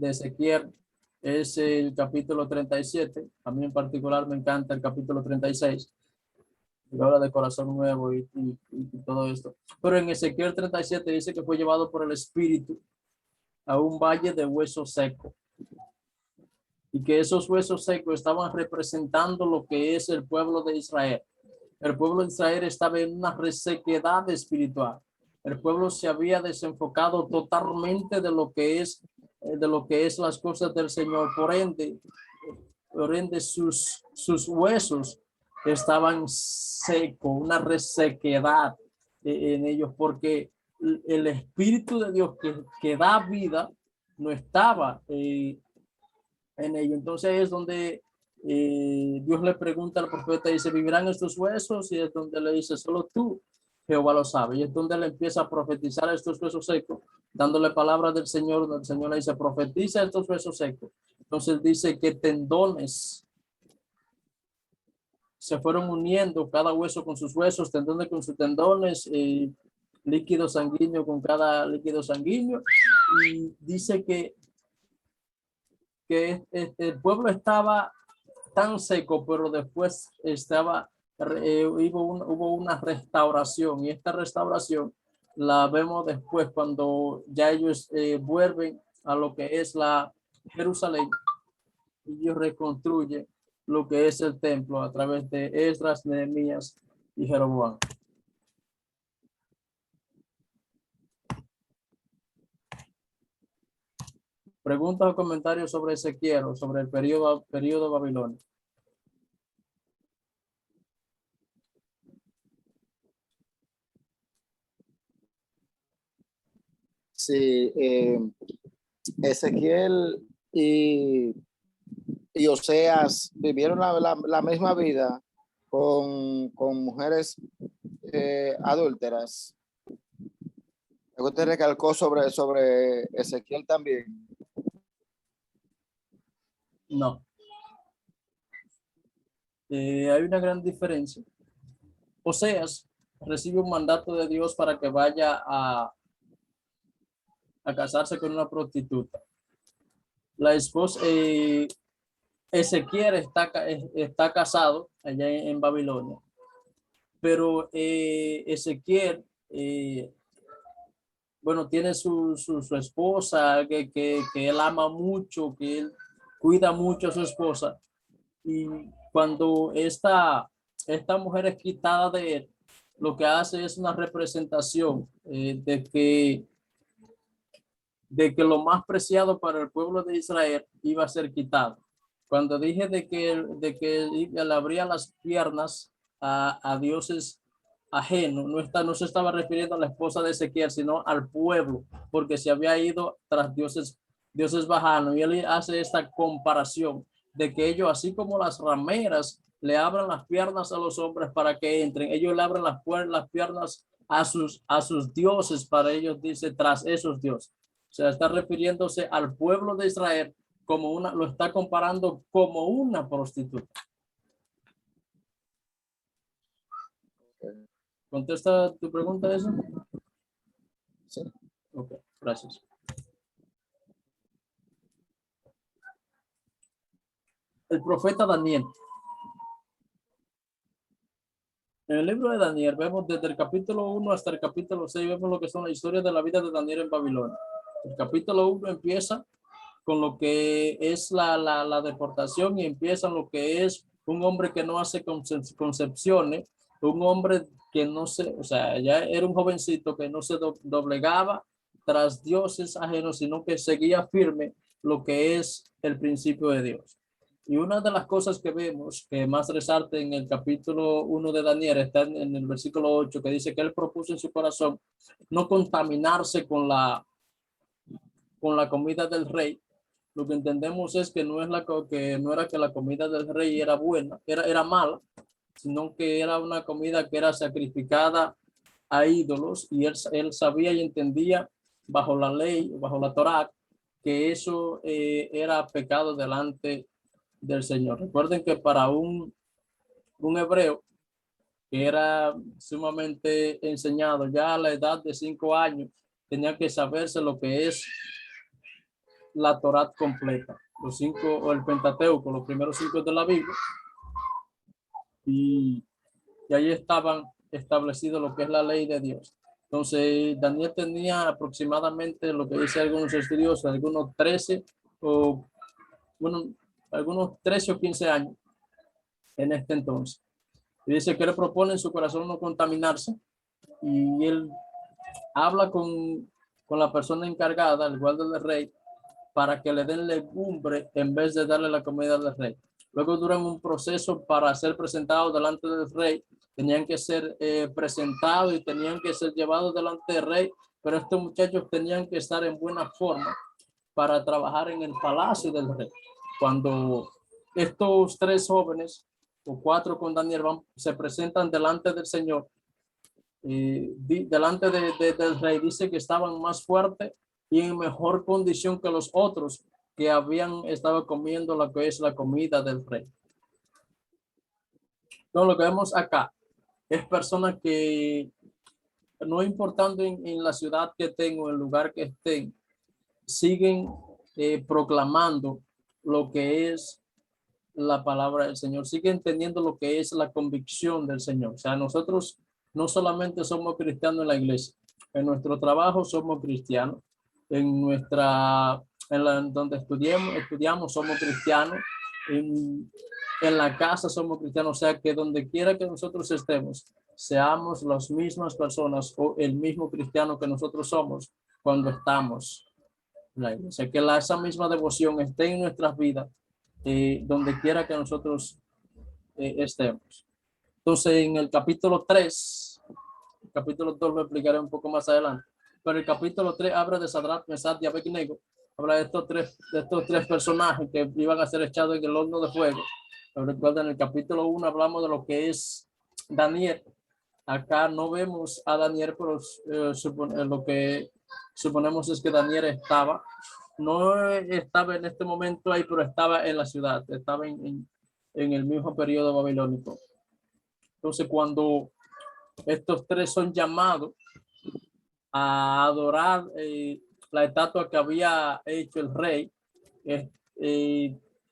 Ezequiel es el capítulo 37. A mí en particular me encanta el capítulo 36, que habla de corazón nuevo y todo esto. Pero en Ezequiel 37 dice que fue llevado por el Espíritu a un valle de huesos secos, y que esos huesos secos estaban representando lo que es el pueblo de Israel. El pueblo de Israel estaba en una resequedad espiritual. El pueblo se había desenfocado totalmente de lo que es de lo que es las cosas del Señor. Por ende sus huesos estaban secos, una resequedad en ellos, porque el Espíritu de Dios que da vida no estaba en ellos. Entonces es donde Dios le pregunta al profeta y dice, ¿vivirán estos huesos? Y es donde le dice, solo tú, Jehová, lo sabe. Y es donde le empieza a profetizar a estos huesos secos, dándole palabras del Señor, donde el Señor le dice, profetiza a estos huesos secos. Entonces dice que tendones se fueron uniendo, cada hueso con sus huesos, tendones con sus tendones, líquido sanguíneo con cada líquido sanguíneo. Y dice que el pueblo estaba tan seco, pero después hubo una restauración, y esta restauración la vemos después cuando ya ellos vuelven a lo que es la Jerusalén, y ellos reconstruyen lo que es el templo a través de Esdras, Nehemías y Jeroboam. Preguntas o comentarios sobre Ezequiel o sobre el periodo babilónico. Sí, Ezequiel y Oseas vivieron la misma vida con mujeres adúlteras. Usted recalcó sobre Ezequiel también. No. Hay una gran diferencia. Oseas recibe un mandato de Dios para que vaya a casarse con una prostituta. La esposa, Ezequiel está casado allá en Babilonia, pero Ezequiel, bueno, tiene su esposa que él ama mucho, que él cuida mucho a su esposa, y cuando esta mujer es quitada de él, lo que hace es una representación de que lo más preciado para el pueblo de Israel iba a ser quitado. Cuando dije de que él abría las piernas a dioses ajenos, no se estaba refiriendo a la esposa de Ezequiel, sino al pueblo, porque se había ido tras dioses bajanos. Y él hace esta comparación de que ellos, así como las rameras le abran las piernas a los hombres para que entren, ellos le abren las piernas a sus dioses, para ellos, dice, tras esos dioses. O sea, está refiriéndose al pueblo de Israel como lo está comparando como una prostituta. ¿Contesta tu pregunta eso? Sí. Ok, gracias. El profeta Daniel. En el libro de Daniel vemos desde el capítulo 1 hasta el capítulo 6, vemos lo que son las historias de la vida de Daniel en Babilonia. El capítulo 1 empieza con lo que es la deportación, y empieza lo que es un hombre que no hace concepciones, un hombre que no se, o sea, ya era un jovencito que no se doblegaba tras dioses ajenos, sino que seguía firme lo que es el principio de Dios. Y una de las cosas que vemos que más resalta en el capítulo 1 de Daniel está en el versículo 8, que dice que él propuso en su corazón no contaminarse con la comida del rey. Lo que entendemos es que no era que la comida del rey era buena, era mala, sino que era una comida que era sacrificada a ídolos, y él sabía y entendía bajo la ley, bajo la Torá, que eso era pecado delante del Señor. Recuerden que para un hebreo que era sumamente enseñado, ya a la edad de 5 años, tenía que saberse lo que es la Torá completa, los 5 o el Pentateuco, los primeros 5 de la Biblia, y ahí estaban establecidos lo que es la ley de Dios. Entonces Daniel tenía aproximadamente, lo que dice algunos estudiosos, algunos 13 o 15 años en este entonces. Y dice que él propone en su corazón no contaminarse, y él habla con la persona encargada, el guardia del rey, para que le den legumbre en vez de darle la comida del rey. Luego duran un proceso para ser presentados delante del rey. Tenían que ser presentados y tenían que ser llevados delante del rey, pero estos muchachos tenían que estar en buena forma para trabajar en el palacio del rey. Cuando estos 3 jóvenes o 4 con Daniel se presentan delante del Señor, delante del rey, dice que estaban más fuertes y en mejor condición que los otros que habían estado comiendo lo que es la comida del rey. Entonces, lo que vemos acá es personas que, no importando en la ciudad que estén o el lugar que estén, siguen proclamando lo que es la palabra del Señor, siguen teniendo lo que es la convicción del Señor. O sea, nosotros no solamente somos cristianos en la iglesia, en nuestro trabajo somos cristianos, donde estudiamos somos cristianos, en la casa somos cristianos. O sea, que donde quiera que nosotros estemos, seamos las mismas personas o el mismo cristiano que nosotros somos cuando estamos en la iglesia. Que esa misma devoción esté en nuestras vidas, donde quiera que nosotros estemos. Entonces, en el capítulo 3, el capítulo 2 lo explicaré un poco más adelante, pero el capítulo 3 habla de Sadrach, Mesach y Abednego. Habla de estos tres personajes que iban a ser echados en el horno de fuego. Recuerden, en el capítulo 1 hablamos de lo que es Daniel. Acá no vemos a Daniel, pero lo que suponemos es que Daniel no estaba en este momento ahí, pero estaba en la ciudad, estaba en el mismo periodo babilónico. Entonces, cuando estos 3 son llamados a adorar la estatua que había hecho el rey,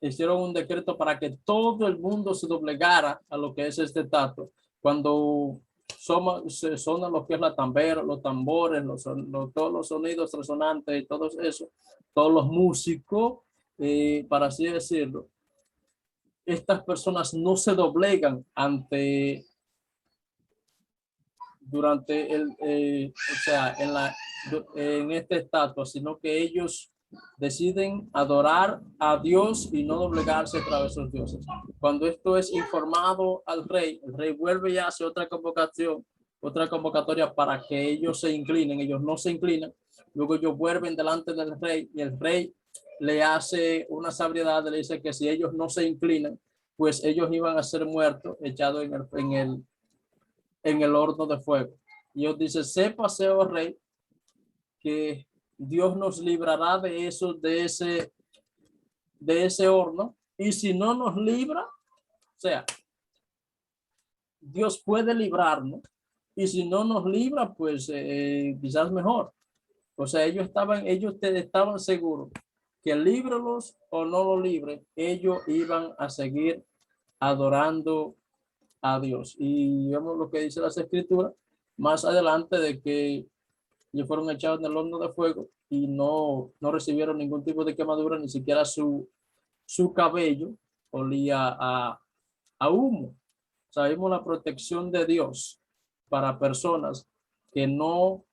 hicieron un decreto para que todo el mundo se doblegara a lo que es este estatua. Cuando sonan lo que es la tambera, los tambores, todos los sonidos resonantes y todo eso, todos los músicos, para así decirlo, estas personas no se doblegan durante en esta estatua, sino que ellos deciden adorar a Dios y no doblegarse tras sus dioses. Cuando esto es informado al rey, el rey vuelve y hace otra convocatoria para que ellos se inclinen. Ellos no se inclinan, luego ellos vuelven delante del rey y el rey le hace una sabiedad, le dice que si ellos no se inclinan, pues ellos iban a ser muertos, echados en el horno de fuego. Y Dios dice: sépase, oh rey, que Dios nos librará de ese horno, y si no nos libra, o sea, Dios puede librarnos, y si no nos libra, pues quizás mejor. O sea, ellos estaban seguros que líbralos o no lo libre, ellos iban a seguir adorando a Dios. Y vemos lo que dice las escrituras más adelante, de que ellos fueron echados en el horno de fuego y no recibieron ningún tipo de quemadura, ni siquiera su cabello olía a humo. Sabemos la protección de Dios para personas que no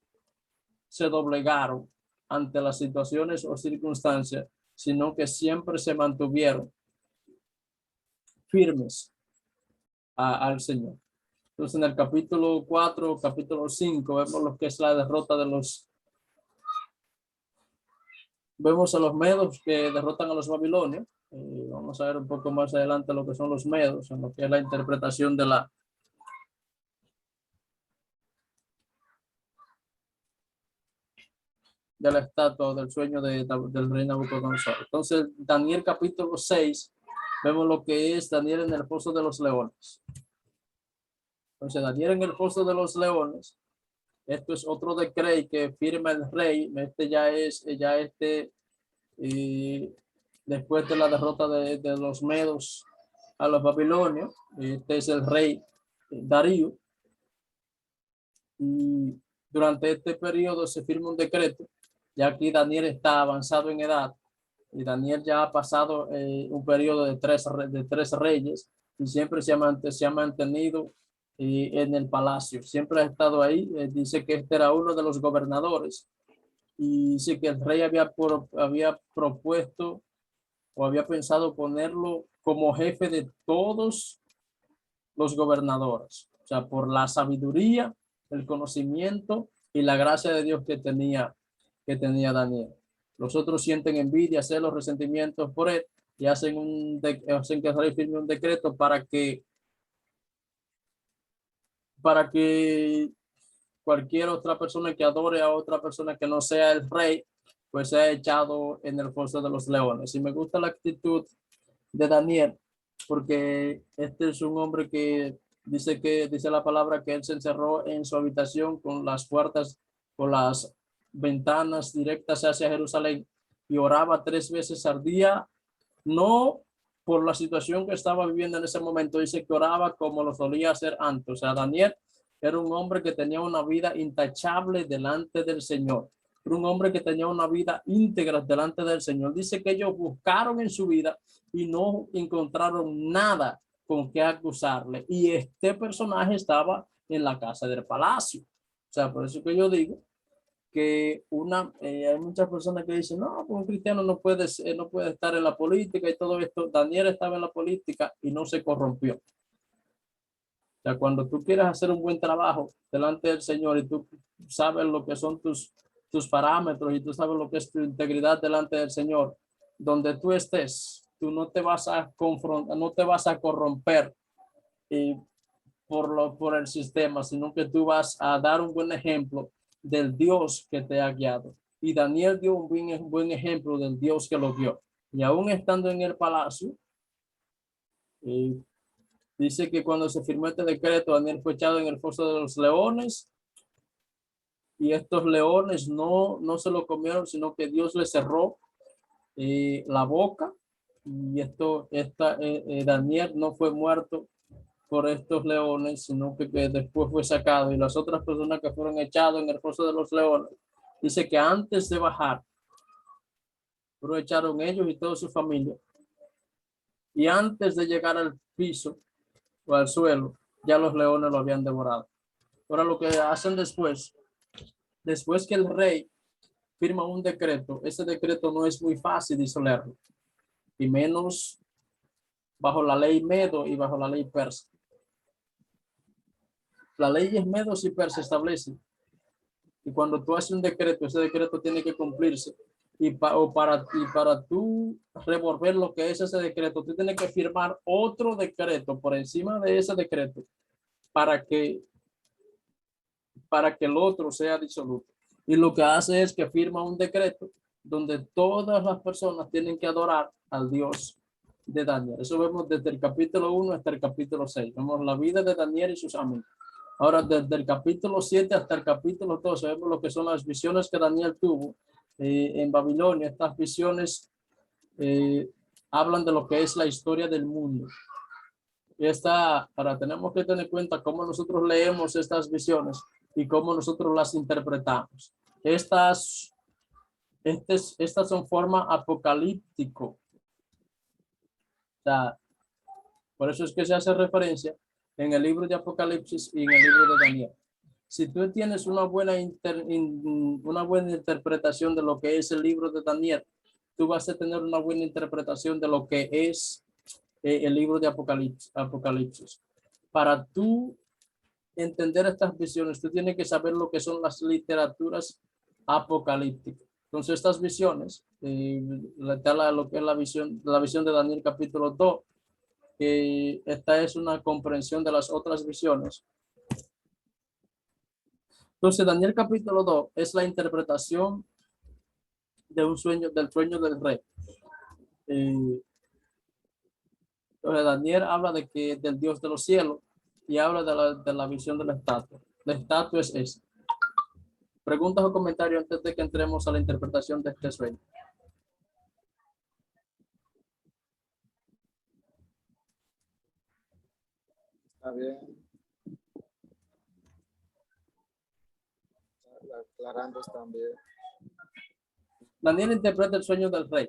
se doblegaron ante las situaciones o circunstancias, sino que siempre se mantuvieron firmes al Señor. Entonces, en el capítulo 4, capítulo 5, vemos lo que es la derrota vemos a los medos que derrotan a los babilonios. Vamos a ver un poco más adelante lo que son los medos, en lo que es la interpretación de la estatua del sueño del rey Nabucodonosor. Entonces, Daniel capítulo 6, vemos lo que es Daniel en el foso de los leones. Entonces, Daniel en el foso de los leones, esto es otro decreto que firma el rey. Después de la derrota de los medos a los babilonios, este es el rey Darío. Y durante este periodo se firma un decreto, ya aquí Daniel está avanzado en edad, y Daniel ya ha pasado un periodo de tres reyes, y siempre se ha mantenido en el palacio, siempre ha estado ahí. Dice que este era uno de los gobernadores y dice que el rey había propuesto o había pensado ponerlo como jefe de todos los gobernadores. O sea, por la sabiduría, el conocimiento y la gracia de Dios que tenía Daniel. Los otros sienten envidia, celos, resentimientos por él y hacen que el rey firme un decreto para que cualquier otra persona que adore a otra persona que no sea el rey, pues sea echado en el foso de los leones. Y me gusta la actitud de Daniel, porque este es un hombre que dice la palabra que él se encerró en su habitación con las puertas, con las ventanas directas hacia Jerusalén y oraba 3 veces al día, no por la situación que estaba viviendo en ese momento, dice que oraba como lo solía hacer antes. O sea, Daniel era un hombre que tenía una vida intachable delante del Señor. Era un hombre que tenía una vida íntegra delante del Señor. Dice que ellos buscaron en su vida y no encontraron nada con qué acusarle. Y este personaje estaba en la casa del palacio. O sea, por eso que yo digo que hay muchas personas que dicen, no, un cristiano no puede estar en la política y todo esto. Daniel estaba en la política y no se corrompió. O sea, cuando tú quieres hacer un buen trabajo delante del Señor y tú sabes lo que son tus parámetros y tú sabes lo que es tu integridad delante del Señor, donde tú estés, tú no te vas a confrontar, no te vas a corromper por el sistema, sino que tú vas a dar un buen ejemplo del Dios que te ha guiado. Y Daniel dio un buen ejemplo del Dios que lo guió. Y aún estando en el palacio, dice que cuando se firmó este decreto, Daniel fue echado en el foso de los leones. Y estos leones no se lo comieron, sino que Dios le cerró la boca. Y Daniel no fue muerto por estos leones, sino que después fue sacado. Y las otras personas que fueron echadas en el foso de los leones, dice que antes de bajar, fueron echaron ellos y toda su familia. Y antes de llegar al piso o al suelo, ya los leones lo habían devorado. Ahora lo que hacen después que el rey firma un decreto, ese decreto no es muy fácil disolverlo, y menos bajo la ley medo y bajo la ley persa. La ley es medos y persa establece y cuando tú haces un decreto, ese decreto tiene que cumplirse. Y para tú revolver lo que es ese decreto, tú tienes que firmar otro decreto por encima de ese decreto para que el otro sea disoluto. Y lo que hace es que firma un decreto donde todas las personas tienen que adorar al Dios de Daniel. Eso vemos desde el capítulo 1 hasta el capítulo 6. Vemos la vida de Daniel y sus amigos. Ahora, desde el capítulo 7 hasta el capítulo 12, vemos lo que son las visiones que Daniel tuvo en Babilonia. Estas visiones hablan de lo que es la historia del mundo. Y ahora tenemos que tener en cuenta cómo nosotros leemos estas visiones y cómo nosotros las interpretamos. Estas son forma apocalíptico. O sea, por eso es que se hace referencia en el libro de Apocalipsis y en el libro de Daniel. Si tú tienes una buena interpretación de lo que es el libro de Daniel, tú vas a tener una buena interpretación de lo que es el libro de Apocalipsis. Para tú entender estas visiones, tú tienes que saber lo que son las literaturas apocalípticas. Entonces, estas visiones, lo que es la visión de Daniel capítulo 2, esta es una comprensión de las otras visiones. Entonces, Daniel capítulo 2 es la interpretación del sueño del rey. Daniel habla del Dios de los cielos y habla de la visión de la estatua. La estatua es esa. Preguntas o comentarios antes de que entremos a la interpretación de este sueño. Está bien. Aclarando también. Daniel interpreta el sueño del rey.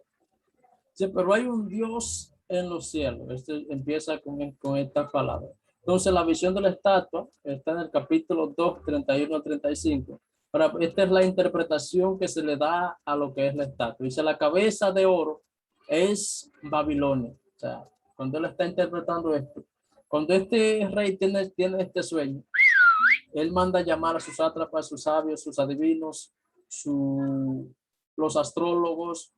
Sí, pero hay un Dios en los cielos. Empieza con estas palabras. Entonces, la visión de la estatua está en el capítulo 2, 31 al 35. Ahora, esta es la interpretación que se le da a lo que es la estatua. Dice, la cabeza de oro es Babilonia. O sea, cuando él está interpretando esto, cuando este rey tiene este sueño, él manda llamar a sus sátrapas, sus sabios, sus adivinos, los astrólogos,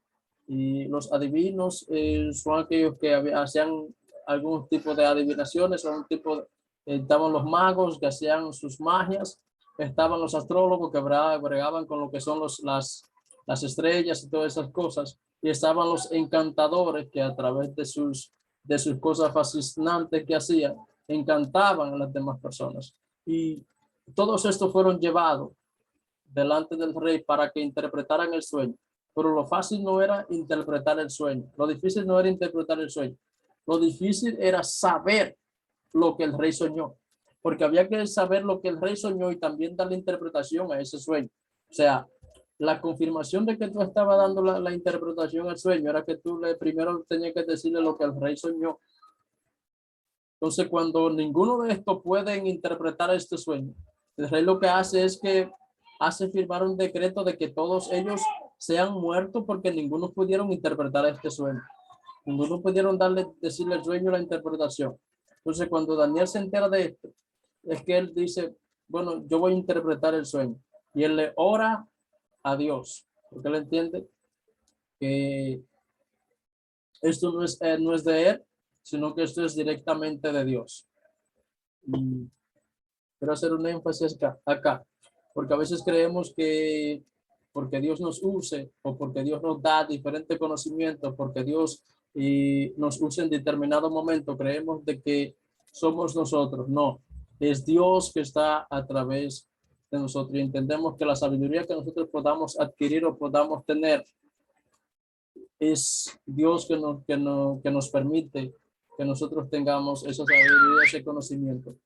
y los adivinos son aquellos que hacían algún tipo de adivinaciones, o un tipo de, estaban los magos que hacían sus magias, estaban los astrólogos que bregaban con lo que son las estrellas y todas esas cosas, y estaban los encantadores que a través de sus cosas fascinantes que hacían, encantaban a las demás personas. Y todos estos fueron llevados delante del rey para que interpretaran el sueño. Pero lo fácil no era interpretar el sueño. Lo difícil no era interpretar el sueño. Lo difícil era saber lo que el rey soñó. Porque había que saber lo que el rey soñó y también darle interpretación a ese sueño. O sea, la confirmación de que tú estabas dando la interpretación al sueño era que tú primero tenías que decirle lo que el rey soñó. Entonces, cuando ninguno de estos pueden interpretar este sueño, el rey lo que hace es que hace firmar un decreto de que todos ellos sean muertos porque ninguno pudieron interpretar este sueño. Ninguno pudieron decirle el sueño y la interpretación. Entonces, cuando Daniel se entera de esto, es que él dice, bueno, yo voy a interpretar el sueño. Y él le ora a Dios, porque él entiende que esto no es de él, sino que esto es directamente de Dios. Y quiero hacer un énfasis acá, porque a veces creemos que porque Dios nos use o porque Dios nos da diferentes conocimientos, porque Dios nos usa en determinado momento, creemos de que somos nosotros. No, es Dios que está a través de nosotros y entendemos que la sabiduría que nosotros podamos adquirir o podamos tener es Dios que nos permite que nosotros tengamos esa sabiduría, ese conocimiento.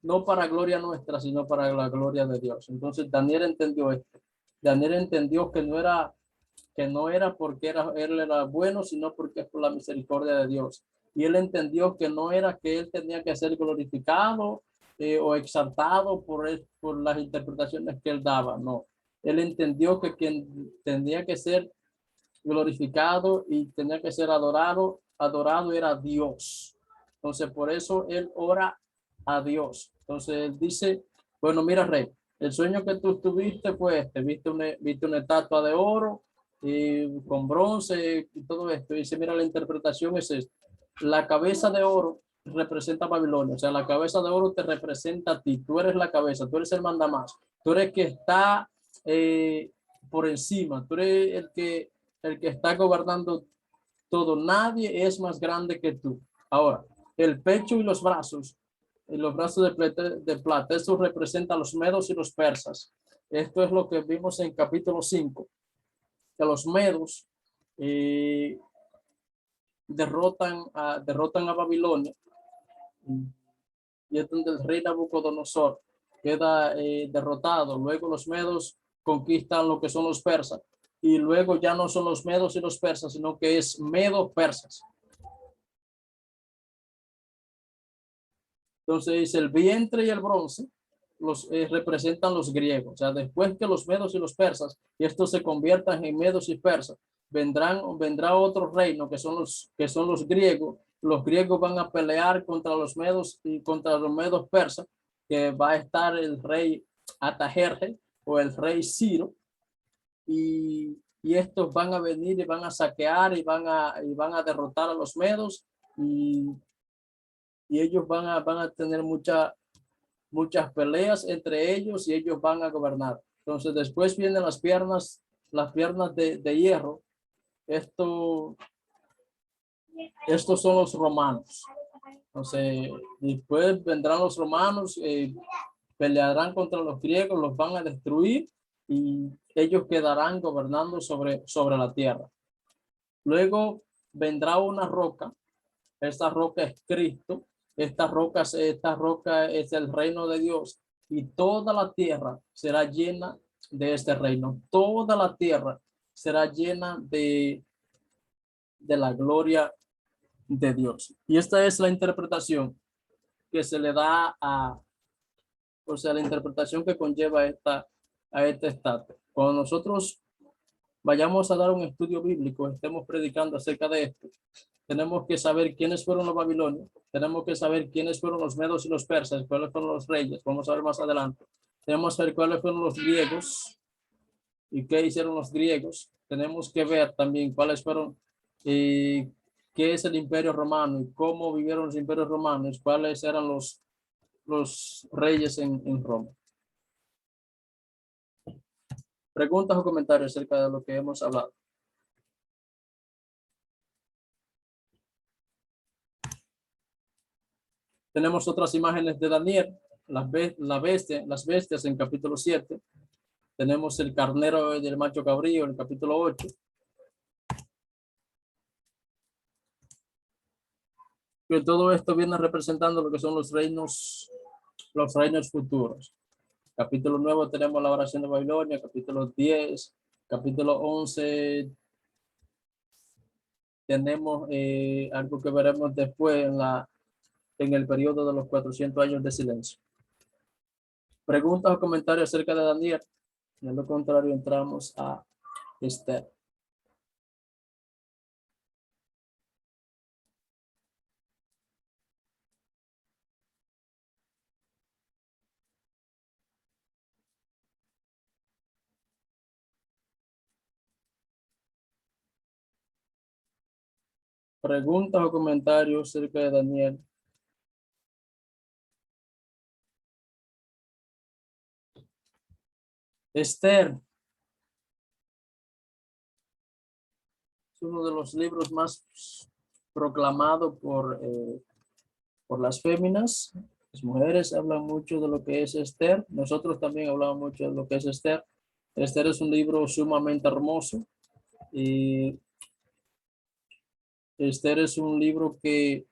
No para gloria nuestra, sino para la gloria de Dios. Entonces Daniel entendió esto. Daniel entendió que no era porque él era bueno, sino porque es por la misericordia de Dios. Y él entendió que no era que él tenía que ser glorificado o exaltado por las interpretaciones que él daba. No, él entendió que quien tenía que ser glorificado y tenía que ser adorado era Dios. Entonces, por eso él ora a Dios. Entonces, él dice, bueno, mira, rey, el sueño que tú tuviste fue viste una estatua de oro con bronce y todo esto. Y dice, mira, la interpretación es esta. La cabeza de oro representa a Babilonia. O sea, la cabeza de oro te representa a ti. Tú eres la cabeza, tú eres el mandamás. Tú eres el que está por encima. Tú eres el que está gobernando todo. Nadie es más grande que tú. Ahora, el pecho y los brazos de plata, esto representa a los medos y los persas. Esto es lo que vimos en capítulo 5, que los medos derrotan a Babilonia, y es donde el rey Nabucodonosor queda derrotado. Luego los medos conquistan lo que son los persas, y luego ya no son los medos y los persas, sino que es medo-persas. Entonces dice, el vientre y el bronce representan los griegos. O sea, después que los medos y los persas, y estos se conviertan en medos y persas, vendrá otro reino que son los griegos. Los griegos van a pelear contra los medos y contra los medos persas, que va a estar el rey Atajerje o el rey Ciro, y estos van a venir y van a saquear y van a derrotar a los medos, y ellos van a tener muchas peleas entre ellos, y ellos van a gobernar. Entonces después vienen las piernas de hierro. Estos son los romanos. Entonces después vendrán los romanos, pelearán contra los griegos, los van a destruir y ellos quedarán gobernando sobre la tierra. Luego vendrá una roca. Esta roca es Cristo. Esta roca es el reino de Dios, y toda la tierra será llena de este reino. Toda la tierra será llena de la gloria de Dios. Y esta es la interpretación que se le da o sea, la interpretación que conlleva a este estatus. Cuando nosotros vayamos a dar un estudio bíblico, estemos predicando acerca de esto, tenemos que saber quiénes fueron los babilonios, tenemos que saber quiénes fueron los medos y los persas, cuáles fueron los reyes, vamos a ver más adelante. Tenemos que ver cuáles fueron los griegos y qué hicieron los griegos. Tenemos que ver también cuáles fueron, qué es el imperio romano y cómo vivieron los imperios romanos, cuáles eran los reyes en Roma. Preguntas o comentarios acerca de lo que hemos hablado. Tenemos otras imágenes de Daniel, las bestias en capítulo 7. Tenemos el carnero y el macho cabrío en el capítulo 8. Que todo esto viene representando lo que son los reinos futuros. Capítulo 9 tenemos la oración de Babilonia, capítulo 10, capítulo 11 tenemos algo que veremos después en el periodo de los 400 años de silencio. Preguntas o comentarios acerca de Daniel. De lo contrario, entramos a Esther. Preguntas o comentarios acerca de Daniel. Esther es uno de los libros más proclamados por las féminas. Las mujeres hablan mucho de lo que es Esther. Nosotros también hablamos mucho de lo que es Esther. Esther es un libro sumamente hermoso. Y Esther es un libro que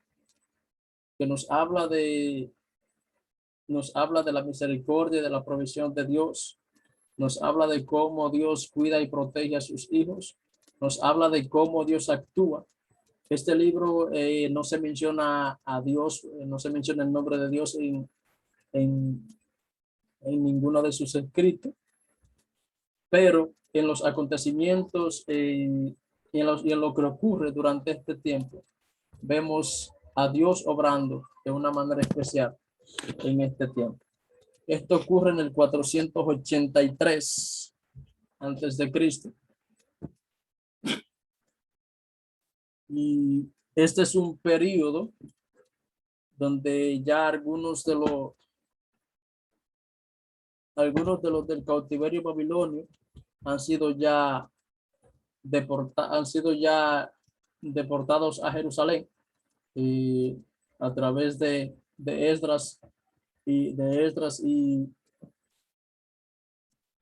nos habla de la misericordia, de la provisión de Dios. Nos habla de cómo Dios cuida y protege a sus hijos. Nos habla de cómo Dios actúa. Este libro no se menciona a Dios, no se menciona el nombre de Dios en ninguno de sus escritos, pero en los acontecimientos y en lo que ocurre durante este tiempo, vemos a Dios obrando de una manera especial en este tiempo. Esto ocurre en el 483 antes de Cristo. Y este es un periodo donde ya algunos de los del cautiverio babilonio han sido ya deportados a Jerusalén a través de Esdras y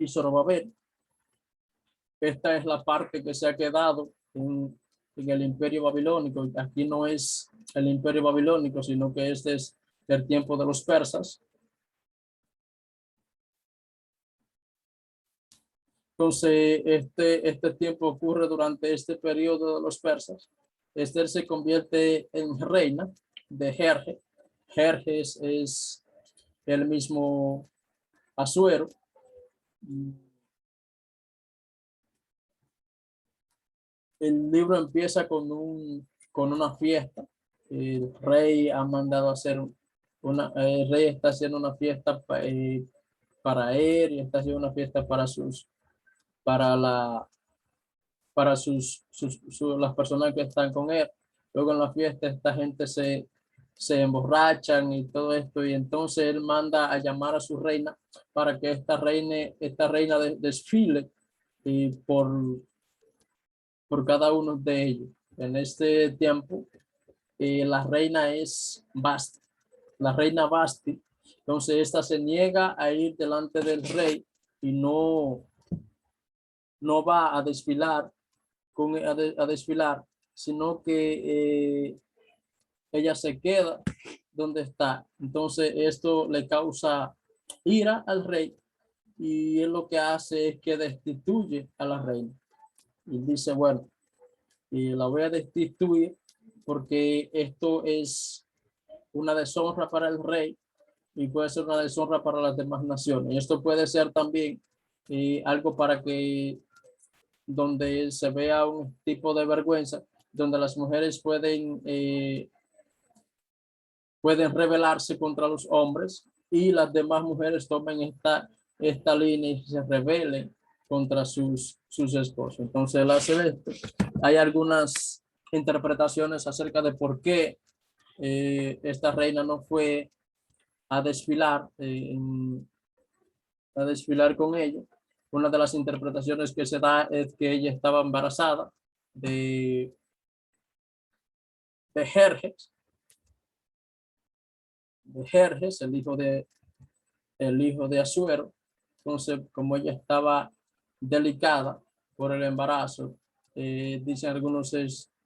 Zorobabel. Esta es la parte que se ha quedado en el imperio babilónico. Aquí no es el imperio babilónico, sino que este es el tiempo de los persas. Entonces, este tiempo ocurre durante este periodo de los persas. Esther se convierte en reina de Jerjes. Jerjes es el mismo Asuero. El libro empieza con una fiesta. El rey ha mandado hacer el rey está haciendo una fiesta para él y está haciendo una fiesta las personas que están con él. Luego en la fiesta esta gente se emborrachan y todo esto, y entonces él manda a llamar a su reina para que esta reina desfile y por cada uno de ellos. En este tiempo la reina es Basti, la reina Basti. Entonces esta se niega a ir delante del rey y no va a desfilar sino que ella se queda donde está. Entonces esto le causa ira al rey y él lo que hace es que destituye a la reina. Y dice, bueno, y la voy a destituir porque esto es una deshonra para el rey y puede ser una deshonra para las demás naciones. Y esto puede ser también algo para que donde se vea un tipo de vergüenza, donde las mujeres pueden rebelarse contra los hombres y las demás mujeres tomen esta línea y se rebelen contra sus esposos. Entonces él hace esto. Hay algunas interpretaciones acerca de por qué esta reina no fue a desfilar, con ellos. Una de las interpretaciones que se da es que ella estaba embarazada de Jerjes, el hijo de Asuero. Entonces, como ella estaba delicada por el embarazo, dicen algunos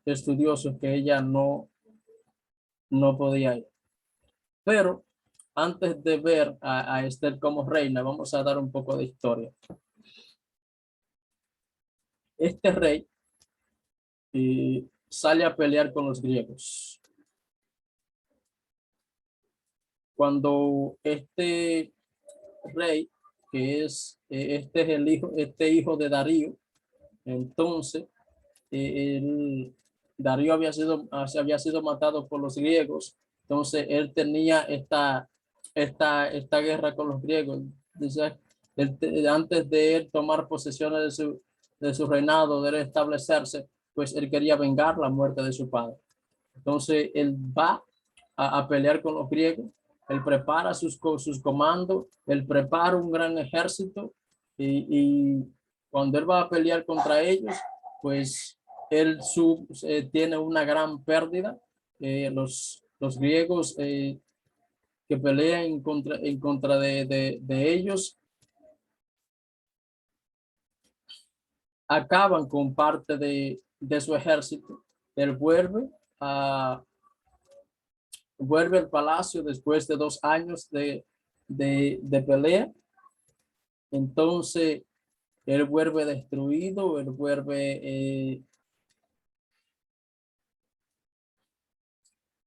estudiosos que ella no podía ir. Pero antes de ver a Esther como reina, vamos a dar un poco de historia. Este rey sale a pelear con los griegos. Cuando este rey, que es este hijo de Darío, entonces Darío había sido matado por los griegos. Entonces él tenía esta guerra con los griegos. Dice, antes de él tomar posesiones de su reinado, de él establecerse, pues él quería vengar la muerte de su padre. Entonces él va a pelear con los griegos. Él prepara sus comandos, él prepara un gran ejército y cuando él va a pelear contra ellos, pues él tiene una gran pérdida. Los griegos que pelean en contra de ellos acaban con parte de su ejército. Él vuelve al palacio después de 2 años de pelea. Entonces él vuelve destruido, él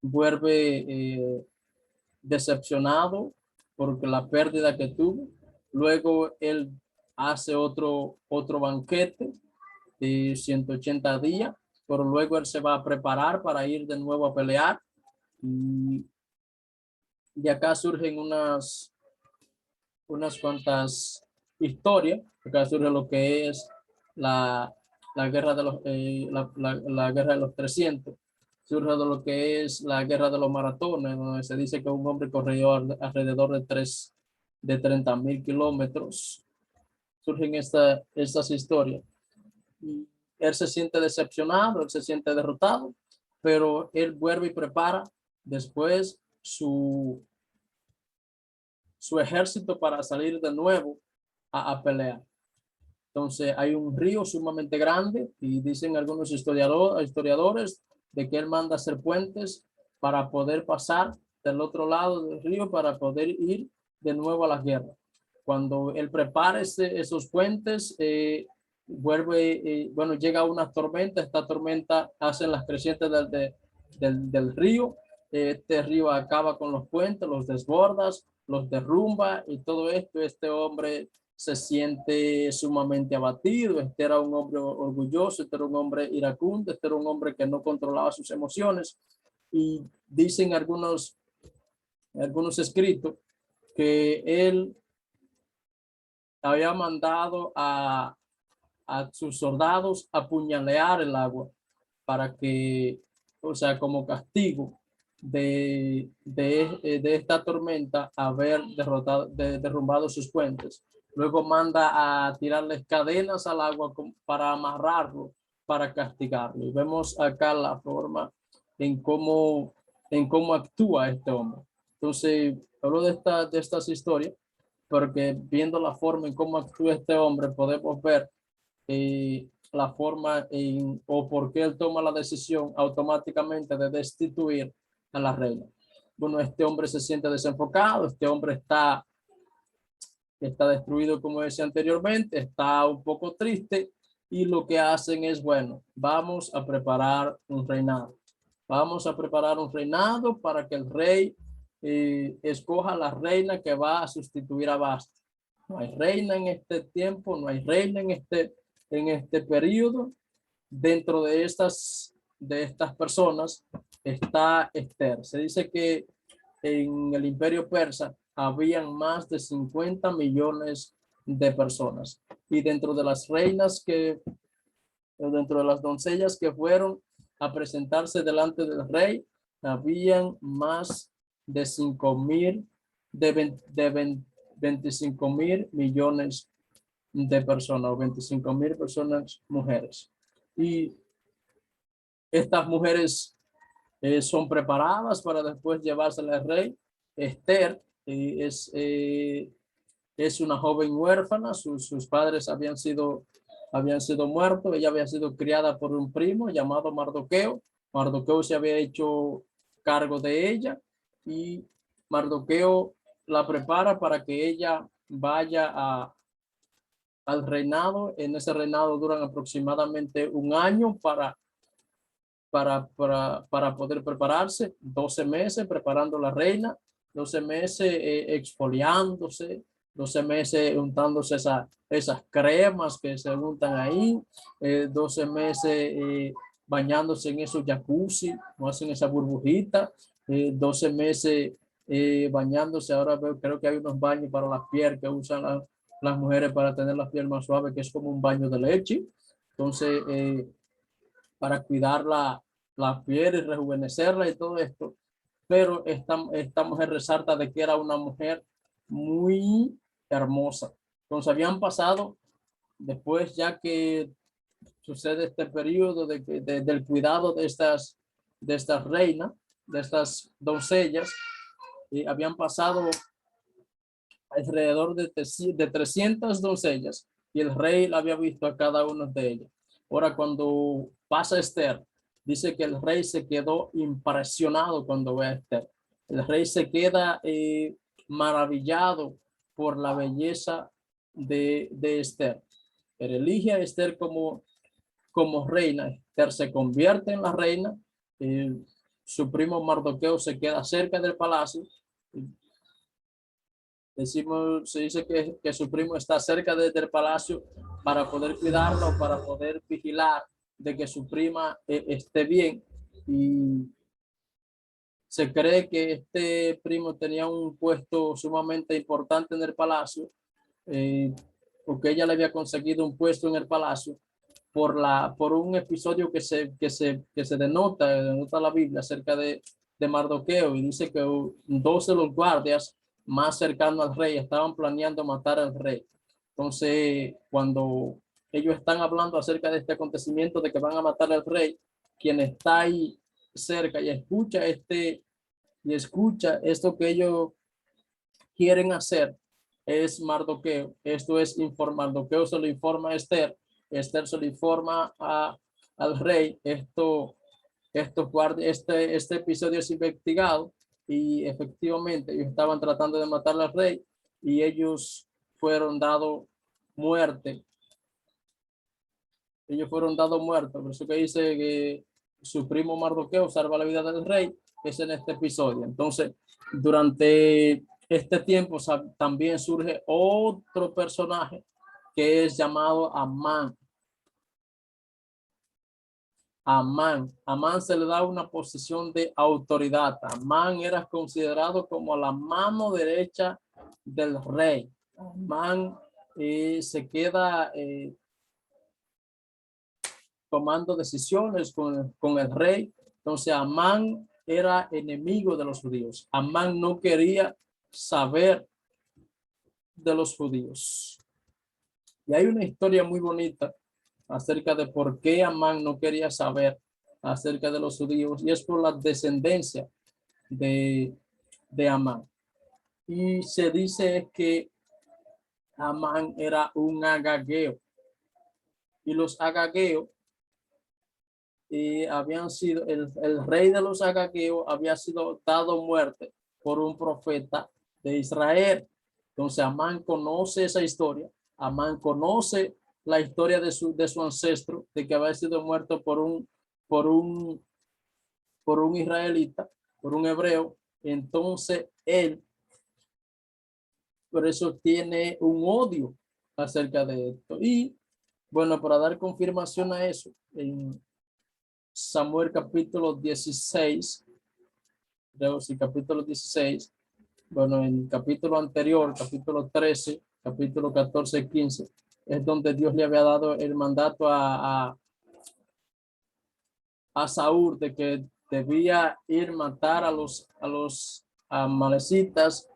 vuelve decepcionado por la pérdida que tuvo. Luego él hace otro banquete de 180 días, pero luego él se va a preparar para ir de nuevo a pelear. Y de acá surgen unas cuantas historias. Acá surge lo que es la guerra de la guerra de los 300. Surge de lo que es la guerra de los maratones, donde se dice que un hombre corrió alrededor de 30,000 kilómetros. Surgen estas historias. Y él se siente decepcionado, él se siente derrotado, pero él vuelve y prepara después su ejército para salir de nuevo a pelear. Entonces hay un río sumamente grande y dicen algunos historiadores de que él manda hacer puentes para poder pasar del otro lado del río para poder ir de nuevo a la guerra. Cuando él prepara esos puentes, llega una tormenta. Esta tormenta hace las crecientes del río. Este río acaba con los puentes, los desborda, los derrumba y todo esto. Este hombre se siente sumamente abatido. Este era un hombre orgulloso, este era un hombre iracundo, este era un hombre que no controlaba sus emociones. Y dicen algunos escritos que él había mandado a sus soldados apuñalear el agua para que, o sea, como castigo de esta tormenta, haber derrumbado sus puentes. Luego manda a tirarles cadenas al agua para amarrarlo, para castigarlo. Y vemos acá la forma en cómo actúa este hombre. Entonces, hablo de estas historias porque viendo la forma en cómo actúa este hombre, podemos ver la forma o por qué él toma la decisión automáticamente de destituir a la reina. Bueno, este hombre se siente desenfocado, este hombre está destruido, como decía anteriormente, está un poco triste y lo que hacen es, bueno, vamos a preparar un reinado. Vamos a preparar un reinado para que el rey escoja la reina que va a sustituir a Vasti. No hay reina en este tiempo, no hay reina en este periodo. Dentro de estas personas está Esther. Se dice que en el Imperio Persa habían más de 50 millones de personas. Y dentro de las reinas dentro de las doncellas que fueron a presentarse delante del rey, habían más de 5,000, de 25,000 millones de personas, o 25,000 personas mujeres. Y estas mujeres son preparadas para después llevársela al rey. Esther es una joven huérfana, sus padres habían sido muertos, ella había sido criada por un primo llamado Mardoqueo. Mardoqueo se había hecho cargo de ella y Mardoqueo la prepara para que ella vaya al reinado. En ese reinado duran aproximadamente un año para poder prepararse, 12 meses preparando la reina, 12 meses exfoliándose, 12 meses untándose esas cremas que se untan ahí, 12 meses bañándose en esos jacuzzi, no hacen esa burbujita, 12 meses bañándose. Ahora creo que hay unos baños para las pieles que usan las mujeres para tener la piel más suave, que es como un baño de leche. Entonces, para cuidar la piel y rejuvenecerla y todo esto. Pero esta mujer resalta de que era una mujer muy hermosa. Entonces habían pasado, después ya que sucede este periodo del cuidado de estas reinas, de estas doncellas, y habían pasado alrededor de 300 doncellas y el rey la había visto a cada una de ellas. Ahora, cuando pasa Esther, dice que el rey se quedó impresionado cuando ve a Esther. El rey se queda maravillado por la belleza de Esther. Él elige a Esther como reina. Esther se convierte en la reina. Su primo Mardoqueo se queda cerca del palacio. Se dice que su primo está cerca del palacio para poder cuidarlo, para poder vigilar de que su prima esté bien. Y se cree que este primo tenía un puesto sumamente importante en el palacio, porque ella le había conseguido un puesto en el palacio por un episodio que se denota la Biblia acerca de Mardoqueo, y dice que 12 de los guardias más cercanos al rey estaban planeando matar al rey. Entonces, cuando ellos están hablando acerca de este acontecimiento de que van a matar al rey, quien está ahí cerca y escucha esto que ellos quieren hacer es Mardoqueo. Esto es Mardoqueo se lo informa a Esther. Esther se lo informa al rey. Este episodio es investigado y efectivamente ellos estaban tratando de matar al rey y ellos fueron dados muerte. Ellos fueron dados muertos. Por eso que dice que su primo Mardoqueo salva la vida del rey, es en este episodio. Entonces, durante este tiempo también surge otro personaje que es llamado Amán. Amán se le da una posición de autoridad. Amán era considerado como la mano derecha del rey. Amán se queda tomando decisiones con el rey. Entonces Amán era enemigo de los judíos. Amán no quería saber de los judíos. Y hay una historia muy bonita acerca de por qué Amán no quería saber acerca de los judíos, y es por la descendencia de Amán. Y se dice que Amán era un agageo, y los agageos habían sido, el rey de los agageos había sido dado muerte por un profeta de Israel. Entonces Amán conoce esa historia. Amán conoce la historia de su ancestro, de que había sido muerto por un israelita, por un hebreo. Entonces él por eso tiene un odio acerca de esto. Y bueno, para dar confirmación a eso, en Samuel capítulo 16, creo sí, capítulo 16, bueno, en el capítulo anterior, capítulo 13, capítulo 14 y 15, es donde Dios le había dado el mandato a Saúl de que debía ir matar a los amalecitas,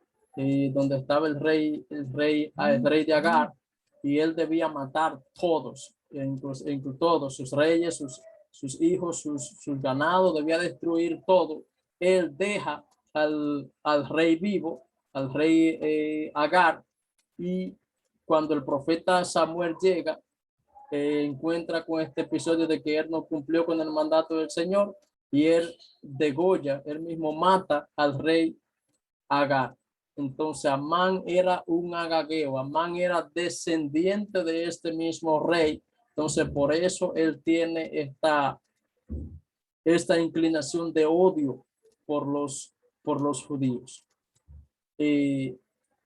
donde estaba el rey de Agar, y él debía matar todos, incluso todos, sus reyes, sus hijos, sus ganados, debía destruir todo. Él deja al rey vivo, al rey Agar, y cuando el profeta Samuel llega, encuentra con este episodio de que él no cumplió con el mandato del Señor y él degolla, él mismo mata al rey Agar. Entonces Amán era un agageo, Amán era descendiente de este mismo rey. Entonces por eso él tiene esta inclinación de odio por los judíos. Y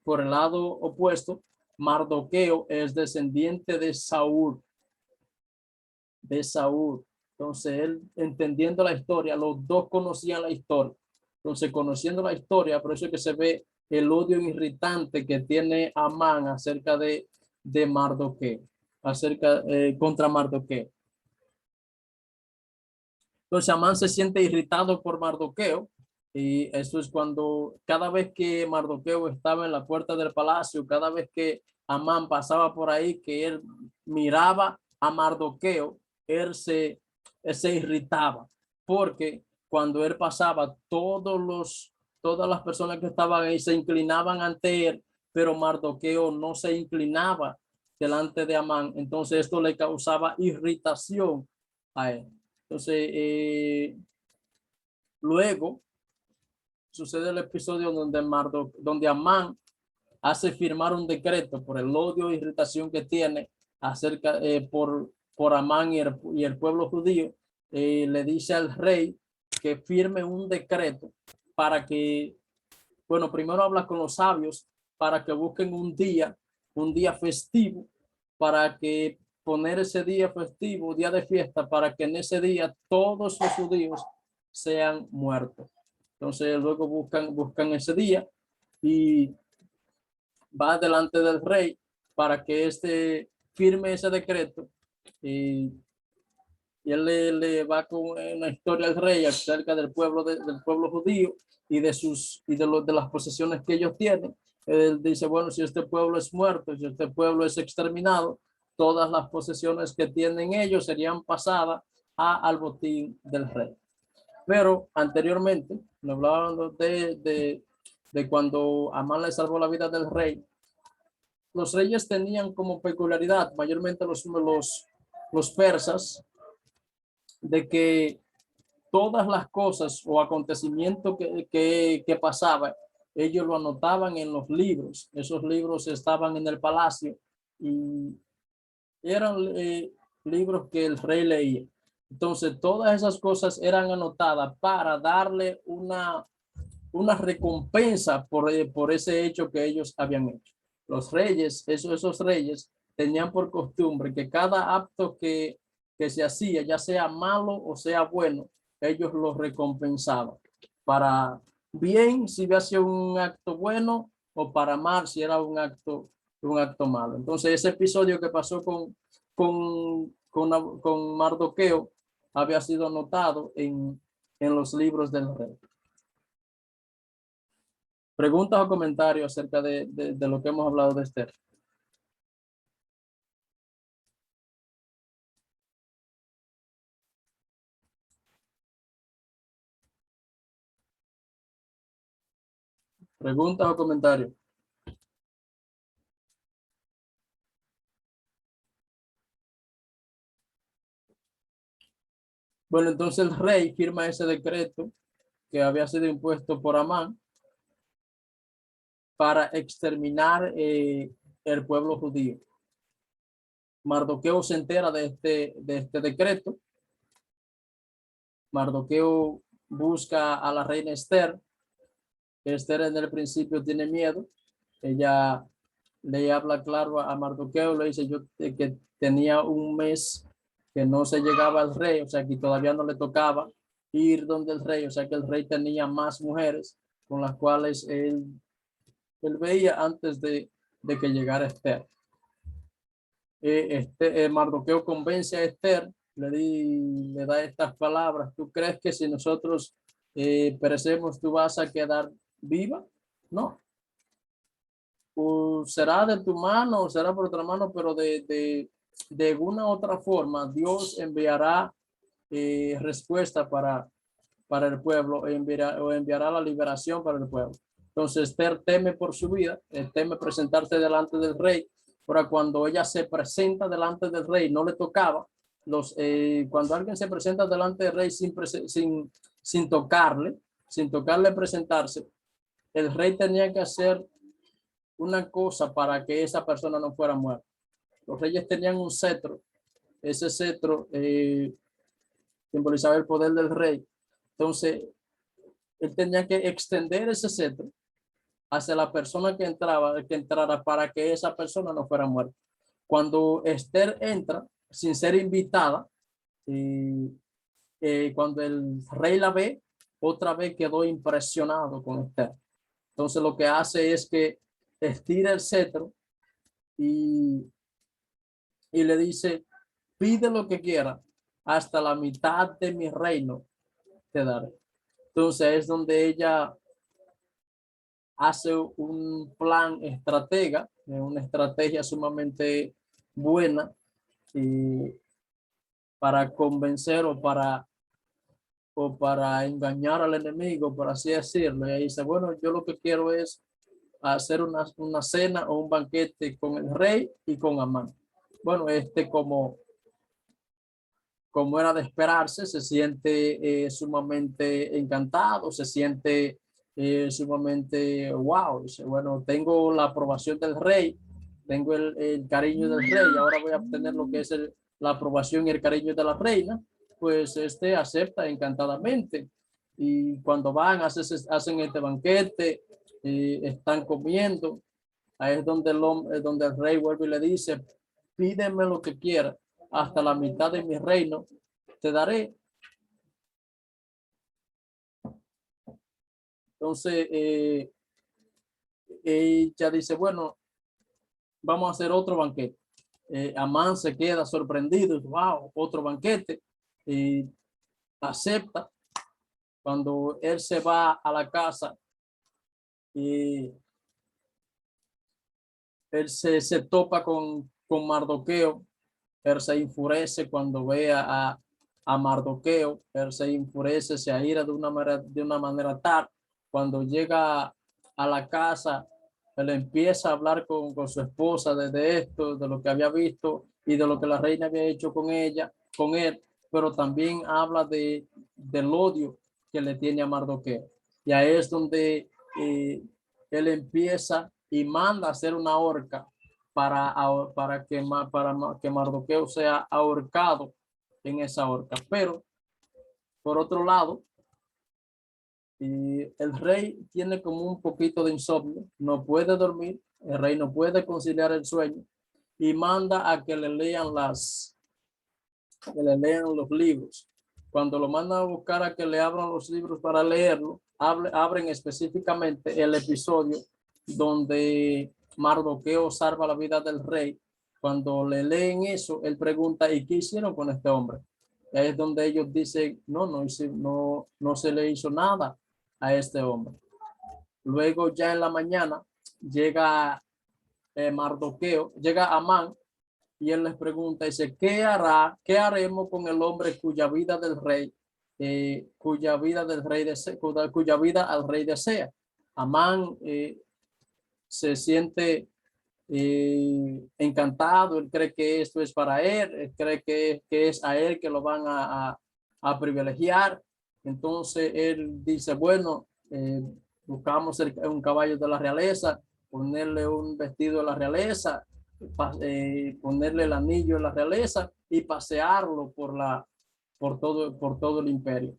por el lado opuesto, Mardoqueo es descendiente de Saúl. Entonces él, entendiendo la historia, los dos conocían la historia. Entonces, conociendo la historia, por eso es que se ve el odio irritante que tiene Amán acerca de Mardoqueo, contra Mardoqueo. Entonces Amán se siente irritado por Mardoqueo, y eso es cuando cada vez que Mardoqueo estaba en la puerta del palacio, cada vez que Amán pasaba por ahí, que él miraba a Mardoqueo, él se irritaba, porque cuando él pasaba, todas las personas que estaban ahí se inclinaban ante él, pero Mardoqueo no se inclinaba delante de Amán. Entonces esto le causaba irritación a él. Entonces, luego sucede el episodio donde Amán hace firmar un decreto por el odio e irritación que tiene acerca por Amán y el pueblo judío. Le dice al rey que firme un decreto para que, bueno, primero habla con los sabios para que busquen un día festivo, para que poner ese día festivo, día de fiesta, para que en ese día todos los judíos sean muertos. Entonces luego buscan ese día y va delante del rey para que éste firme ese decreto, y él le va con una historia al rey acerca del pueblo judío y de las posesiones que ellos tienen. Él dice, bueno, si este pueblo es muerto, si este pueblo es exterminado, todas las posesiones que tienen ellos serían pasadas al botín del rey. Pero anteriormente, nos hablaban de cuando Amán le salvó la vida del rey. Los reyes tenían como peculiaridad, mayormente los persas, de que todas las cosas o acontecimientos que pasaban, ellos lo anotaban en los libros. Esos libros estaban en el palacio y eran libros que el rey leía. Entonces, todas esas cosas eran anotadas para darle una recompensa por ese hecho que ellos habían hecho. Los reyes, esos reyes, tenían por costumbre que cada acto que se hacía, ya sea malo o sea bueno, ellos lo recompensaban. Para bien, si había sido un acto bueno, o para mal, si era un acto malo. Entonces, ese episodio que pasó con Mardoqueo había sido anotado en los libros del rey. ¿Preguntas o comentarios acerca de lo que hemos hablado de Esther? ¿Preguntas o comentarios? Bueno, entonces el rey firma ese decreto que había sido impuesto por Amán para exterminar el pueblo judío. Mardoqueo se entera de este decreto. Mardoqueo busca a la reina Esther. Esther en el principio tiene miedo ella le habla claro a Mardoqueo, le dice yo que tenía un mes que no se llegaba al rey, o sea que todavía no le tocaba ir donde el rey, o sea que el rey tenía más mujeres con las cuales él veía antes de que llegara Esther. Mardoqueo convence a Esther, le da estas palabras: ¿tú crees que si nosotros perecemos tú vas a quedar viva? No. O será de tu mano o será por otra mano, pero de una u otra forma Dios enviará respuesta para el pueblo, o enviará la liberación para el pueblo. Entonces Esther teme por su vida, teme presentarse delante del rey. Ahora, cuando ella se presenta delante del rey, no le tocaba. Cuando alguien se presenta delante del rey sin tocarle presentarse, el rey tenía que hacer una cosa para que esa persona no fuera muerta. Los reyes tenían un cetro. Ese cetro simbolizaba el poder del rey. Entonces, él tenía que extender ese cetro hacia la persona que entrara para que esa persona no fuera muerta. Cuando Esther entra sin ser invitada, cuando el rey la ve, otra vez quedó impresionado con Esther. Entonces lo que hace es que estira el cetro y le dice: pide lo que quiera, hasta la mitad de mi reino te daré. Entonces es donde ella hace un plan una estrategia sumamente buena para convencer o para engañar al enemigo, por así decirlo. Y dice: bueno, yo lo que quiero es hacer una cena o un banquete con el rey y con Amán. Bueno, como era de esperarse, se siente sumamente encantado, se siente sumamente wow. Dice: bueno, tengo la aprobación del rey, tengo el cariño del rey, ahora voy a obtener lo que es la aprobación y el cariño de la reina. Pues acepta encantadamente, y cuando van hacen este banquete, están comiendo. Ahí es donde donde el rey vuelve y le dice: pídeme lo que quiera, hasta la mitad de mi reino te daré. Entonces ella dice: bueno, vamos a hacer otro banquete. Amán se queda sorprendido: wow, otro banquete. Acepta. Cuando él se va a la casa, él se topa con Mardoqueo. Él se enfurece cuando ve a Mardoqueo. Él se enfurece, se aira de una manera tal. Cuando llega a la casa, él empieza a hablar con su esposa de esto, de lo que había visto y de lo que la reina había hecho con él, pero también habla del odio que le tiene a Mardoqueo. Y ahí es donde él empieza y manda a hacer una horca para que Mardoqueo sea ahorcado en esa horca. Pero por otro lado, el rey tiene como un poquito de insomnio, no puede dormir, el rey no puede conciliar el sueño, y manda a que le lean los libros. Cuando lo mandan a buscar a que le abran los libros para leerlo, abren específicamente el episodio donde Mardoqueo salva la vida del rey. Cuando le leen eso, él pregunta: ¿y qué hicieron con este hombre? Y ahí es donde ellos dicen: no se le hizo nada a este hombre. Luego ya en la mañana llega Mardoqueo, llega Amán, y él les pregunta, dice: ¿qué haremos con el hombre cuya vida al rey desea? Amán se siente encantado. Él cree que esto es para él cree que es a él que lo van a privilegiar. Entonces él dice: bueno, buscamos un caballo de la realeza, ponerle un vestido de la realeza, ponerle el anillo de la realeza y pasearlo por todo el imperio.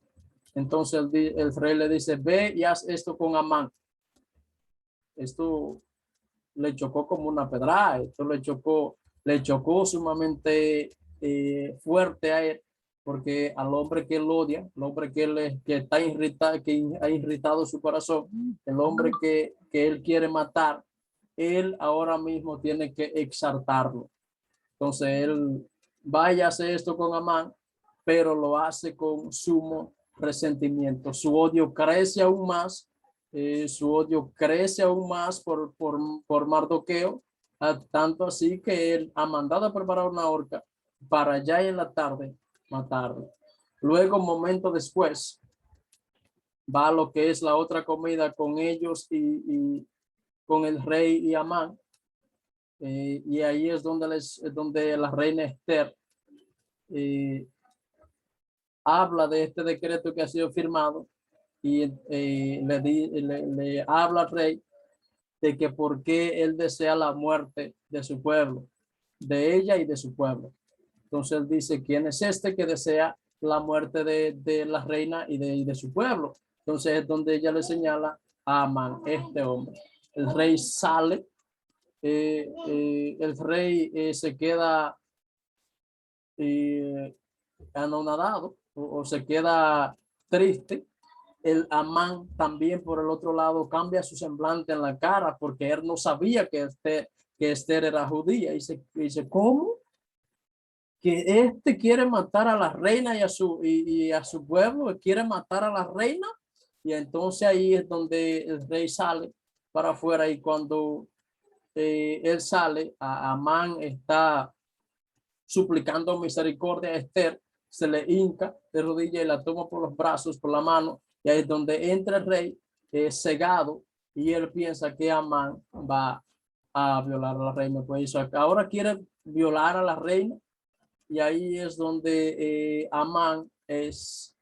Entonces el rey le dice: ve y haz esto con Amán. Esto le chocó como una pedrada. Esto le chocó sumamente fuerte a él, porque al hombre que él odia, el hombre que está irritado, que ha irritado su corazón, el hombre que él quiere matar, él ahora mismo tiene que exaltarlo. Entonces él vaya a hacer esto con Amán, pero lo hace con sumo resentimiento. Su odio crece aún más, por Mardoqueo, tanto así que él ha mandado a preparar una horca para ya en la tarde matarlo. Luego, un momento después, va lo que es la otra comida con ellos y con el rey y Amán. Y ahí es donde la reina Esther habla de este decreto que ha sido firmado y le habla al rey de que por qué él desea la muerte de su pueblo, de ella y de su pueblo. Entonces él dice, ¿quién es este que desea la muerte de la reina y de su pueblo? Entonces es donde ella le señala a Amán, este hombre. El rey sale, el rey se queda anonadado o se queda triste. El Amán también por el otro lado cambia su semblante en la cara porque él no sabía que Esther era judía. Y dice, ¿cómo? Que este quiere matar a la reina y a su pueblo, quiere matar a la reina. Y entonces ahí es donde el rey sale para afuera y cuando él sale, Amán está suplicando misericordia a Esther, se le hinca de rodillas y la toma por los brazos, por la mano, y ahí es donde entra el rey cegado y él piensa que Amán va a violar a la reina. Pues ahora quiere violar a la reina y ahí es donde Amán es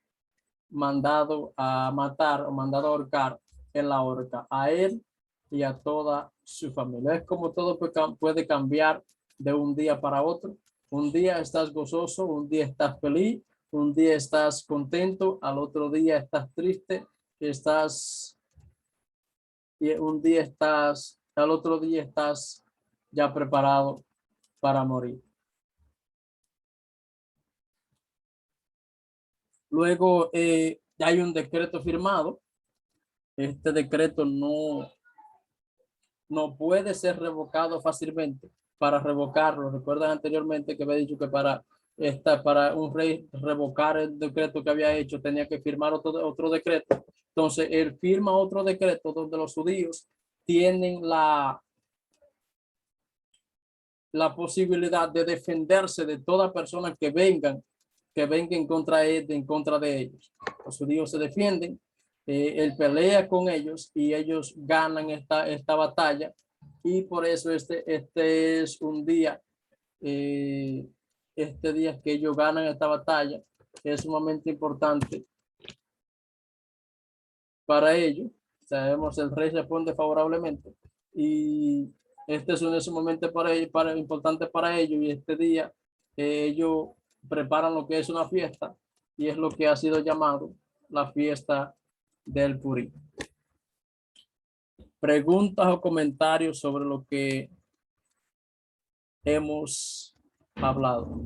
mandado a matar o mandado a ahorcar en la horca a él y a toda su familia. Es como todo puede cambiar de un día para otro. Un día estás gozoso, un día estás feliz, un día estás contento, al otro día estás triste, al otro día estás ya preparado para morir. Luego hay un decreto firmado. Este decreto no puede ser revocado fácilmente. Para revocarlo, recuerdan anteriormente que había dicho que para un rey revocar el decreto que había hecho tenía que firmar otro decreto. Entonces él firma otro decreto donde los judíos tienen la posibilidad de defenderse de toda persona que venga en contra de ellos. Los judíos se defienden, él pelea con ellos y ellos ganan esta batalla y por eso este es un día, este día que ellos ganan esta batalla es sumamente importante para ellos. Sabemos el rey responde favorablemente y este es un momento importante para ellos y este día ellos preparan lo que es una fiesta y es lo que ha sido llamado la fiesta del Purí. Preguntas o comentarios sobre lo que hemos hablado.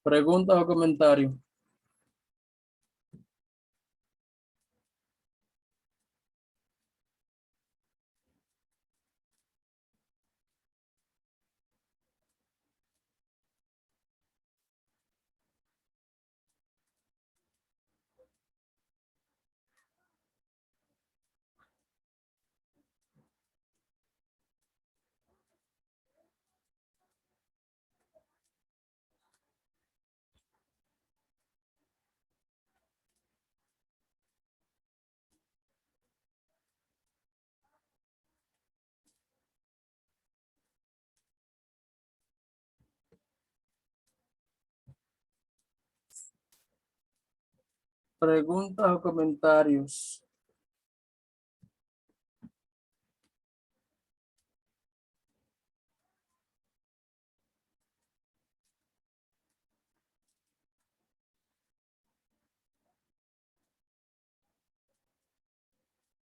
Preguntas o comentarios. Preguntas o comentarios.